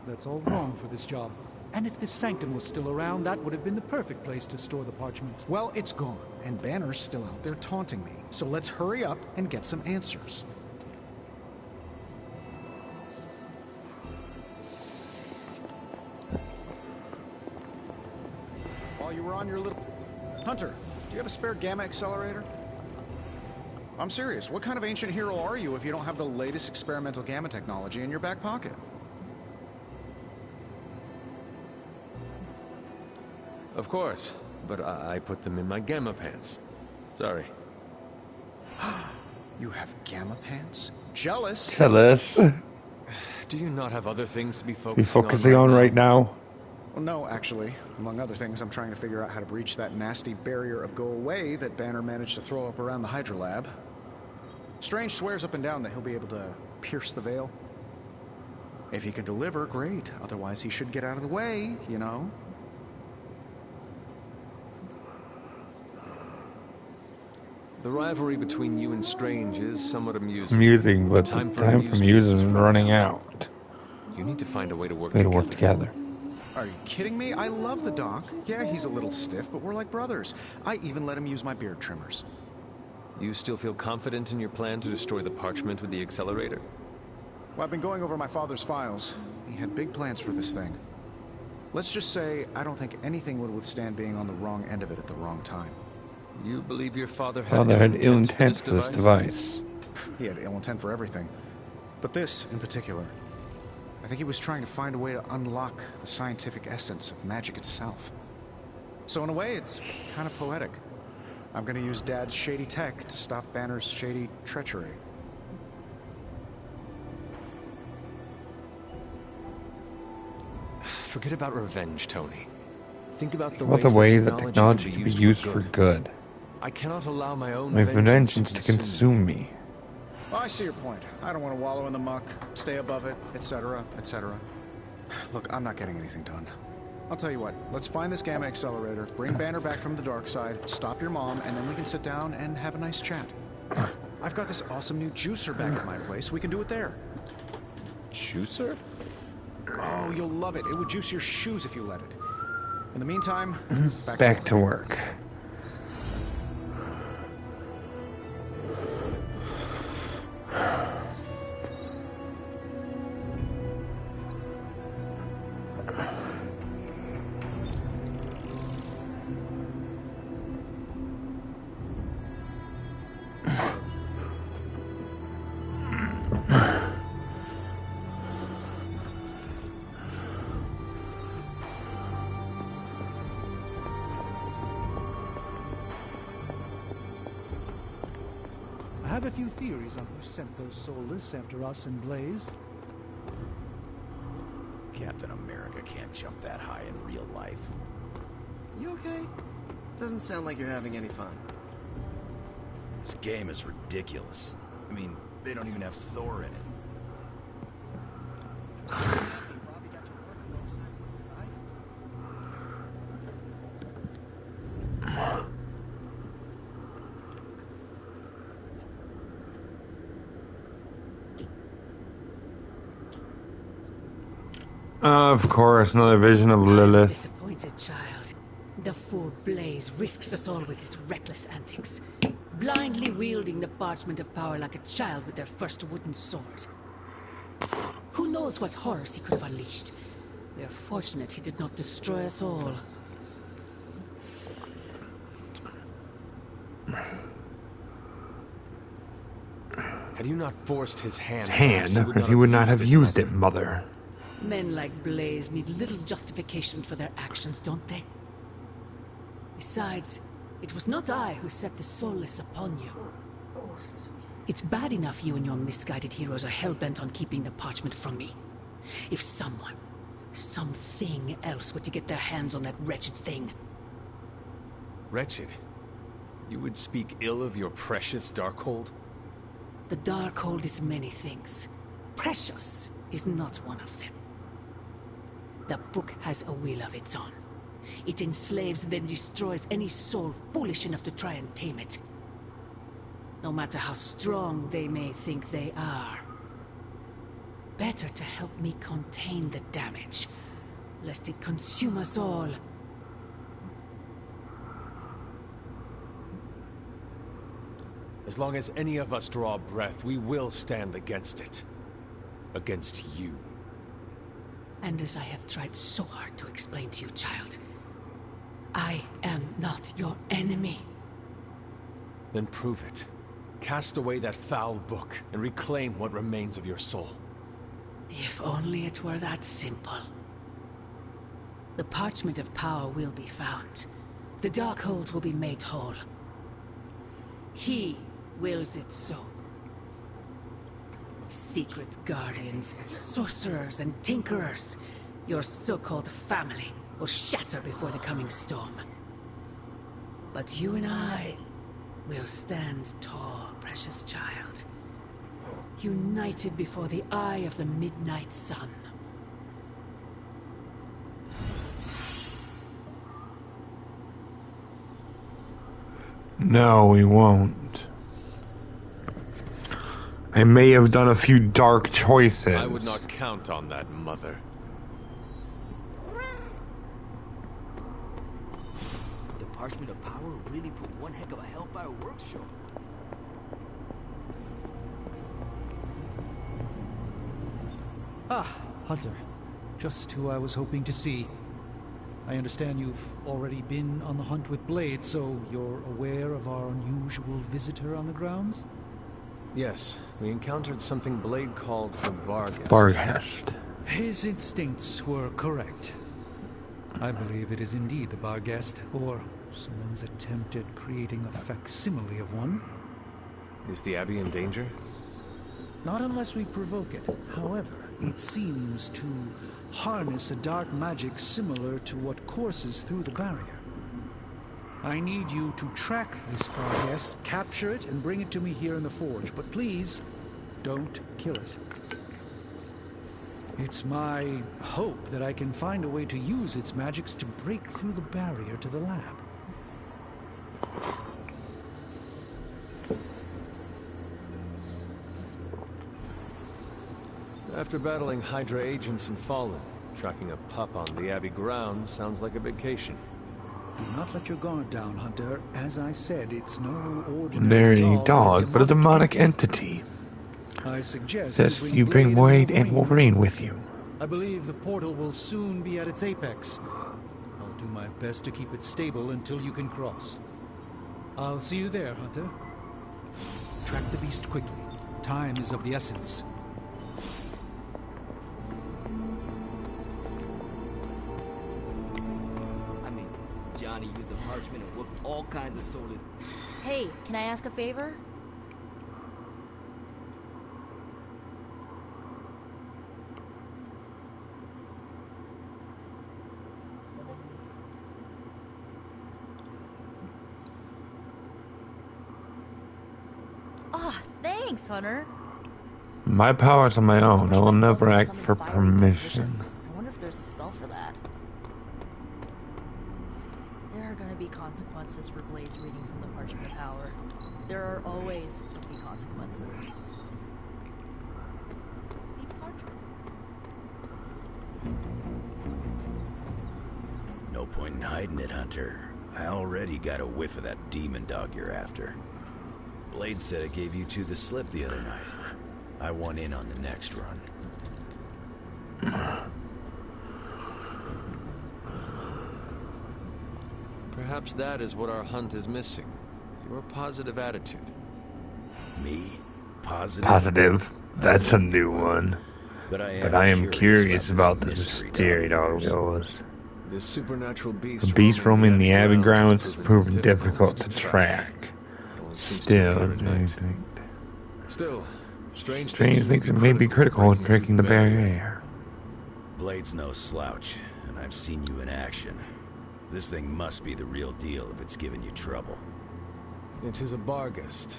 That's all wrong for this job. And if this sanctum was still around, that would have been the perfect place to store the parchment. Well, it's gone, and Banner's still out there taunting me. So let's hurry up and get some answers. While you were on your little... Hunter, do you have a spare gamma accelerator? I'm serious. What kind of ancient hero are you if you don't have the latest experimental gamma technology in your back pocket? Of course, but I put them in my gamma pants. Sorry. You have gamma pants? Jealous? Jealous. Do you not have other things to be Be focusing focusing on right now? Well, no, actually. Among other things, I'm trying to figure out how to breach that nasty barrier of go away that Banner managed to throw up around the Hydra lab. Strange swears up and down that he'll be able to pierce the veil. If he can deliver, great. Otherwise, he should get out of the way, you know? The rivalry between you and Strange is somewhat amusing. Amusing, but time for amusing is running out. You need to find a way to work together. Are you kidding me? I love the Doc. Yeah, he's a little stiff, but we're like brothers. I even let him use my beard trimmers. You still feel confident in your plan to destroy the parchment with the accelerator? Well, I've been going over my father's files. He had big plans for this thing. Let's just say I don't think anything would withstand being on the wrong end of it at the wrong time. You believe your father had ill intent for this device? He had ill intent for everything. But this, in particular. I think he was trying to find a way to unlock the scientific essence of magic itself. So in a way, it's kind of poetic. I'm going to use Dad's shady tech to stop Banner's shady treachery. Forget about revenge, Tony. Think about the ways that technology can be used for good. I cannot allow my own vengeance to consume me. Well, I see your point. I don't want to wallow in the muck, stay above it, etc., etc. Look, I'm not getting anything done. I'll tell you what, let's find this gamma accelerator, bring Banner back from the dark side, stop your mom, and then we can sit down and have a nice chat. I've got this awesome new juicer back at my place. We can do it there. Juicer? Oh, you'll love it. It would juice your shoes if you let it. In the meantime, back to work. have a few theories on who sent those soulless after us and Blaze. Captain America can't jump that high in real life. You okay? Doesn't sound like you're having any fun. This game is ridiculous. I mean, they don't even have Thor in it. Of course, another vision of Lilith. Disappointed child. The fool Blaze risks us all with his reckless antics, blindly wielding the parchment of power like a child with their first wooden sword. Who knows what horrors he could have unleashed? We are fortunate he did not destroy us all. Had you not forced his hand, he would not have used it, Mother. Men like Blaze need little justification for their actions, don't they? Besides, it was not I who set the soulless upon you. It's bad enough you and your misguided heroes are hell-bent on keeping the parchment from me. If someone, something else were to get their hands on that wretched thing. Wretched? You would speak ill of your precious Darkhold? The Darkhold is many things. Precious is not one of them. The book has a will of its own. It enslaves and then destroys any soul foolish enough to try and tame it. No matter how strong they may think they are. Better to help me contain the damage, lest it consume us all. As long as any of us draw breath, we will stand against it. Against you. And as I have tried so hard to explain to you, child, I am not your enemy. Then prove it. Cast away that foul book and reclaim what remains of your soul. If only it were that simple. The parchment of power will be found. The Darkhold will be made whole. He wills it so. Secret guardians, sorcerers, and tinkerers, your so-called family will shatter before the coming storm. But you and I will stand tall, precious child. United before the eye of the midnight sun. No, we won't. I may have done a few dark choices. I would not count on that, Mother. The Parchment of Power really put one heck of a Hellfire Works show. Ah, Hunter. Just who I was hoping to see. I understand you've already been on the hunt with Blade, so you're aware of our unusual visitor on the grounds? Yes, we encountered something Blade called the Barghest. Barghest. His instincts were correct. I believe it is indeed the Barghest, or someone's attempt at creating a facsimile of one. Is the Abbey in danger? Not unless we provoke it. However, it seems to harness a dark magic similar to what courses through the barrier. I need you to track this Barghest, capture it, and bring it to me here in the forge. But please, don't kill it. It's my hope that I can find a way to use its magics to break through the barrier to the lab. After battling Hydra agents and Fallen, tracking a pup on the Abbey grounds sounds like a vacation. Do not let your guard down, Hunter. As I said, it's no ordinary dog, but a demonic entity. I suggest Says you bring Wade and Wolverine with you. I believe the portal will soon be at its apex. I'll do my best to keep it stable until you can cross. I'll see you there, Hunter. Track the beast quickly. Time is of the essence. Johnny used the parchment and whooped all kinds of soulless. Hey, can I ask a favor? Thanks, Hunter. My powers on my own. I will never act Summon for fiery permission. conditions. I wonder if there's a spell for that. There are gonna be consequences for Blaze reading from the Parchment Power. There are always gonna be consequences. The Parchment. No point in hiding it, Hunter. I already got a whiff of that demon dog you're after. Blade said it gave you two the slip the other night. I want in on the next run. Perhaps that is what our hunt is missing. Your positive attitude. Me? Positive? Positive. That's a new one. But I am curious about the mystery dogos. This supernatural beast. The beast roaming the Abbey grounds has proven difficult to track. Still, strange things that may be critical in breaking the barrier. Blade's no slouch, and I've seen you in action. This thing must be the real deal if it's giving you trouble. It is a Barghest.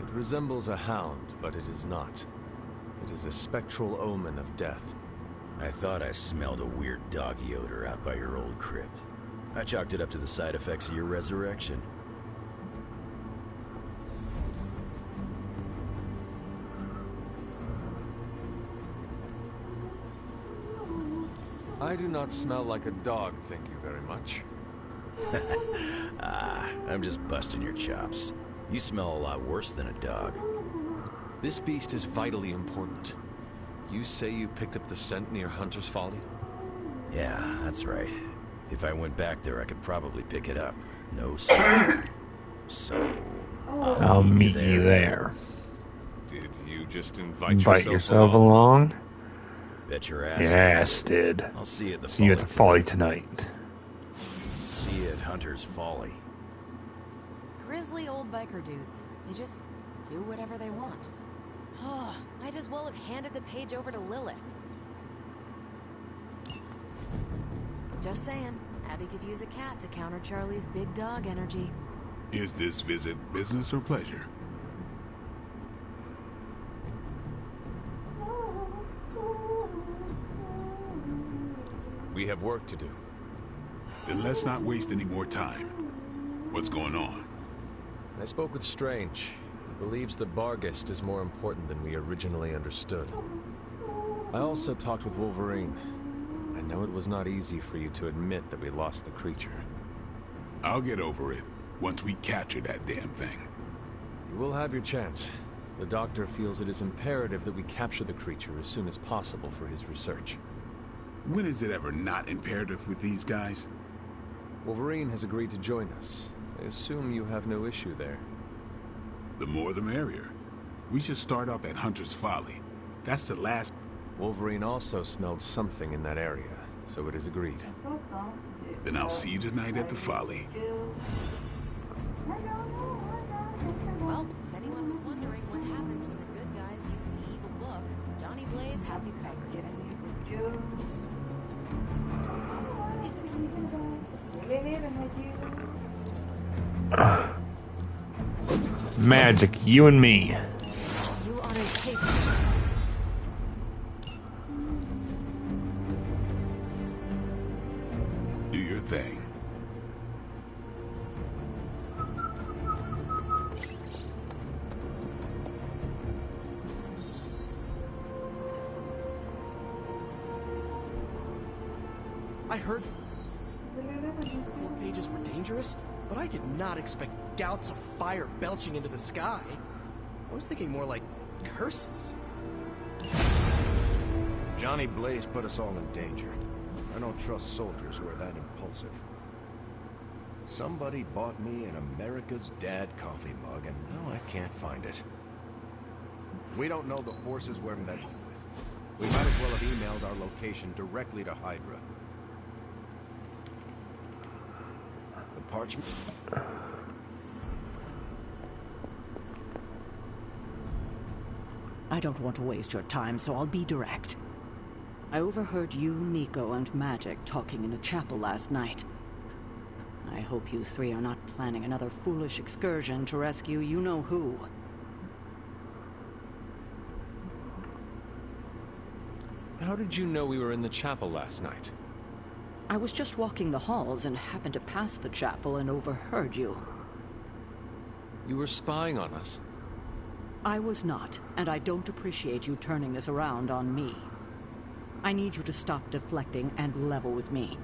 It resembles a hound, but it is not. It is a spectral omen of death. I thought I smelled a weird doggy odor out by your old crypt. I chalked it up to the side effects of your resurrection. I do not smell like a dog, thank you very much. I'm just busting your chops. You smell a lot worse than a dog. This beast is vitally important. You say you picked up the scent near Hunter's Folly? Yeah, that's right. If I went back there, I could probably pick it up. No sweat. So, I'll meet you there. Did you just invite yourself along? Bet your ass. Yes, did. I'll see you at the See you at the Folly tonight. See you at Hunter's Folly. Grizzly old biker dudes. They just do whatever they want. Oh, might as well have handed the page over to Lilith. Just saying, Abby could use a cat to counter Charlie's big dog energy. Is this visit business or pleasure? We have work to do. Then let's not waste any more time. What's going on? I spoke with Strange. He believes the Barghest is more important than we originally understood. I also talked with Wolverine. I know it was not easy for you to admit that we lost the creature. I'll get over it once we capture that damn thing. You will have your chance. The doctor feels it is imperative that we capture the creature as soon as possible for his research. When is it ever not imperative with these guys? Wolverine has agreed to join us. I assume you have no issue there. The more the merrier. We should start up at Hunter's Folly. That's the last... Wolverine also smelled something in that area, so it is agreed. Then I'll see you tonight at the Folly. Well, if anyone was wondering what happens when the good guys use the evil book, Johnny Blaze has you covered. Magic, you and me. You are a tape. Do your thing. I heard 4 pages were dangerous, but I did not expect gouts of fire belching into the sky. I was thinking more like curses. Johnny Blaze put us all in danger. I don't trust soldiers who are that impulsive. Somebody bought me an America's Dad coffee mug, and now I can't find it. We don't know the forces we're meddling with. We might as well have emailed our location directly to Hydra. The parchment... I don't want to waste your time, so I'll be direct. I overheard you, Nico, and Magic talking in the chapel last night. I hope you three are not planning another foolish excursion to rescue you-know-who. How did you know we were in the chapel last night? I was just walking the halls and happened to pass the chapel and overheard you. You were spying on us. I was not, and I don't appreciate you turning this around on me. I need you to stop deflecting and level with me.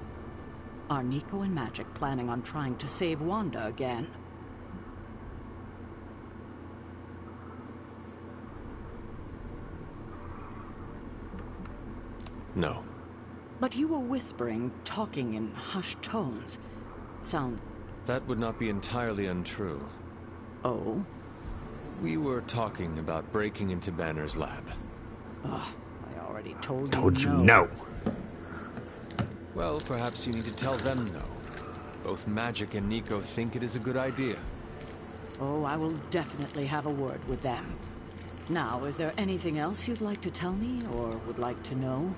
Are Nico and Magic planning on trying to save Wanda again? No. But you were whispering, talking in hushed tones. That would not be entirely untrue. Oh? We were talking about breaking into Banner's lab. I already told you Told you no. Well, perhaps you need to tell them no. Both Magic and Nico think it is a good idea. Oh, I will definitely have a word with them. Now, is there anything else you'd like to tell me, or would like to know,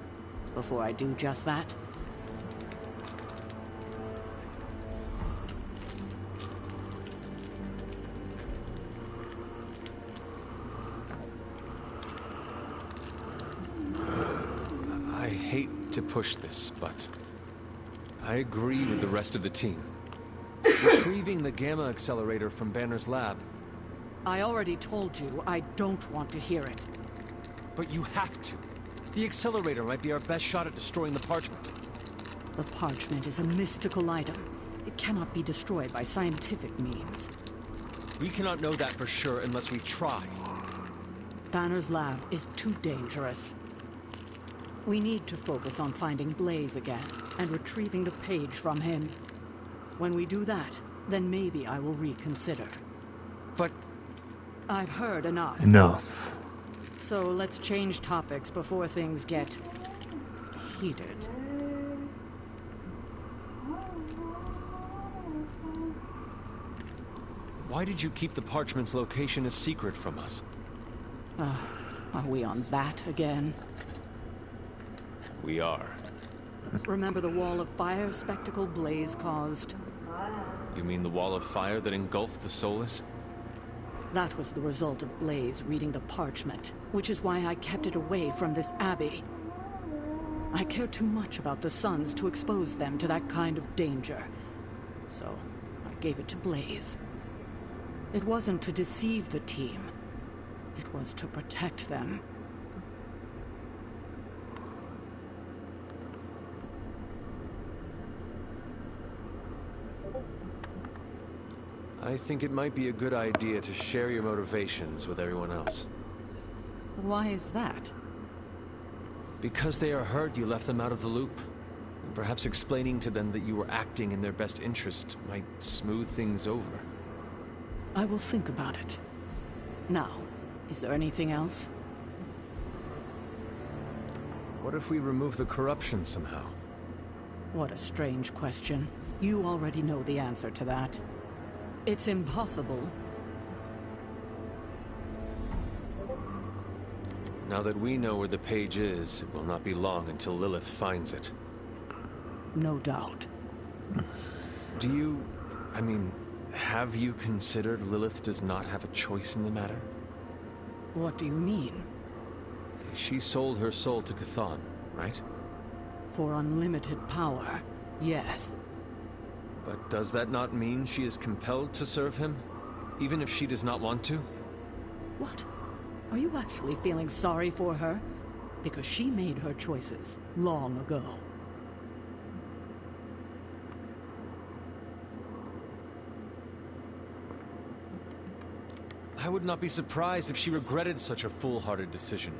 before I do just that? I hate to push this, but I agree with the rest of the team. Retrieving the Gamma Accelerator from Banner's lab. I already told you I don't want to hear it. But you have to. The accelerator might be our best shot at destroying the parchment. The parchment is a mystical item. It cannot be destroyed by scientific means. We cannot know that for sure unless we try. Banner's lab is too dangerous. We need to focus on finding Blaze again and retrieving the page from him. When we do that, then maybe I will reconsider. But I've heard enough. Enough. So let's change topics before things get heated. Why did you keep the parchment's location a secret from us? Are we on that again? We are. Remember the wall of fire spectacle Blaze caused? You mean the wall of fire that engulfed the Solus? That was the result of Blaze reading the parchment, which is why I kept it away from this abbey. I care too much about the Sons to expose them to that kind of danger. So, I gave it to Blaze. It wasn't to deceive the team. It was to protect them. I think it might be a good idea to share your motivations with everyone else. Why is that? Because they are hurt you left them out of the loop. And perhaps explaining to them that you were acting in their best interest might smooth things over. I will think about it. Now, is there anything else? What if we remove the corruption somehow? What a strange question. You already know the answer to that. It's impossible. Now that we know where the page is, it will not be long until Lilith finds it. No doubt. Have you considered Lilith does not have a choice in the matter? What do you mean? She sold her soul to Chthon, right? For unlimited power, yes. But does that not mean she is compelled to serve him? Even if she does not want to? What? Are you actually feeling sorry for her? Because she made her choices long ago. I would not be surprised if she regretted such a foolhardy decision.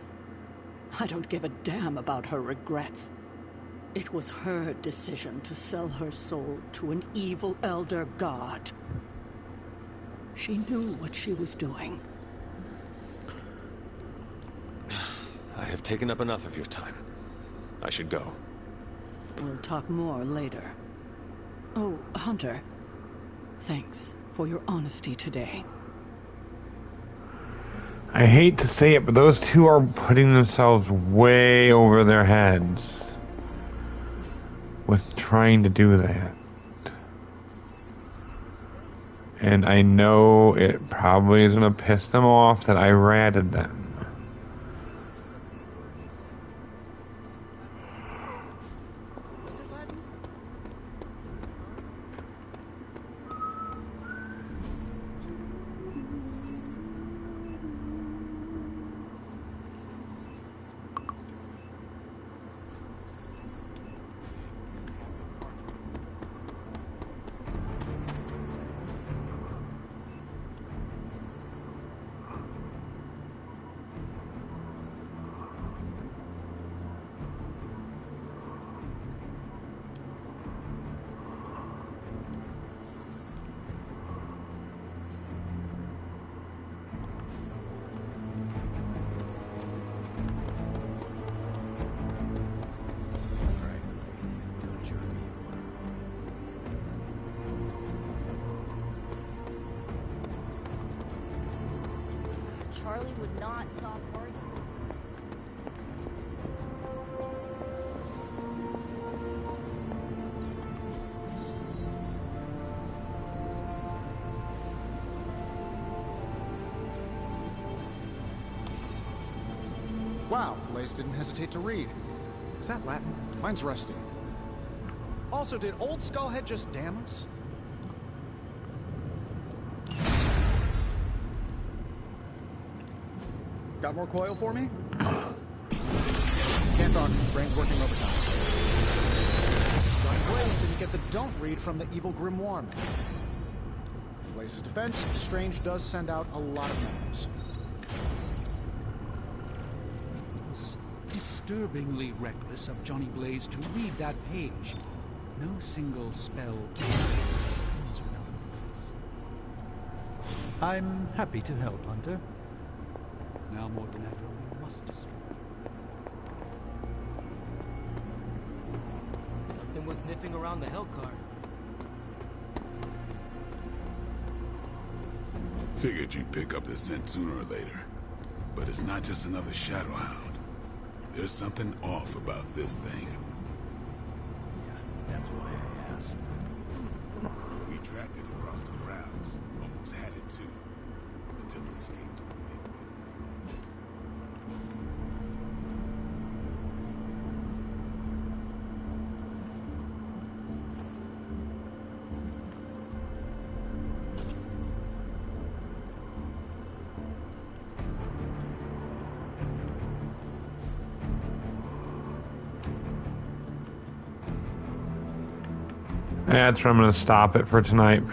I don't give a damn about her regrets. It was her decision to sell her soul to an evil elder god. She knew what she was doing. I have taken up enough of your time. I should go. We'll talk more later. Oh, Hunter. Thanks for your honesty today. I hate to say it, but those two are putting themselves way over their heads with trying to do that. And I know it probably is going to piss them off that I ratted them. Charlie would not stop arguing. Wow, Blaze didn't hesitate to read. Is that Latin? Mine's rusty. Also, did old Skullhead just damn us? Got more coil for me? Can't talk. Brain's working overtime. Blaze didn't get the don't read from the evil grimoire man. In Blaze's defense, Strange does send out a lot of memos. Disturbingly reckless of Johnny Blaze to read that page. No single spell. I'm happy to help, Hunter. Now more than ever, we must destroy. Something was sniffing around the Hellcar. Figured you'd pick up the scent sooner or later. But it's not just another Shadowhound. There's something off about this thing. Yeah, that's why I asked. We tracked it across the grounds. Almost had it too. Until it escaped through a big window. That's where I'm going to stop it for tonight.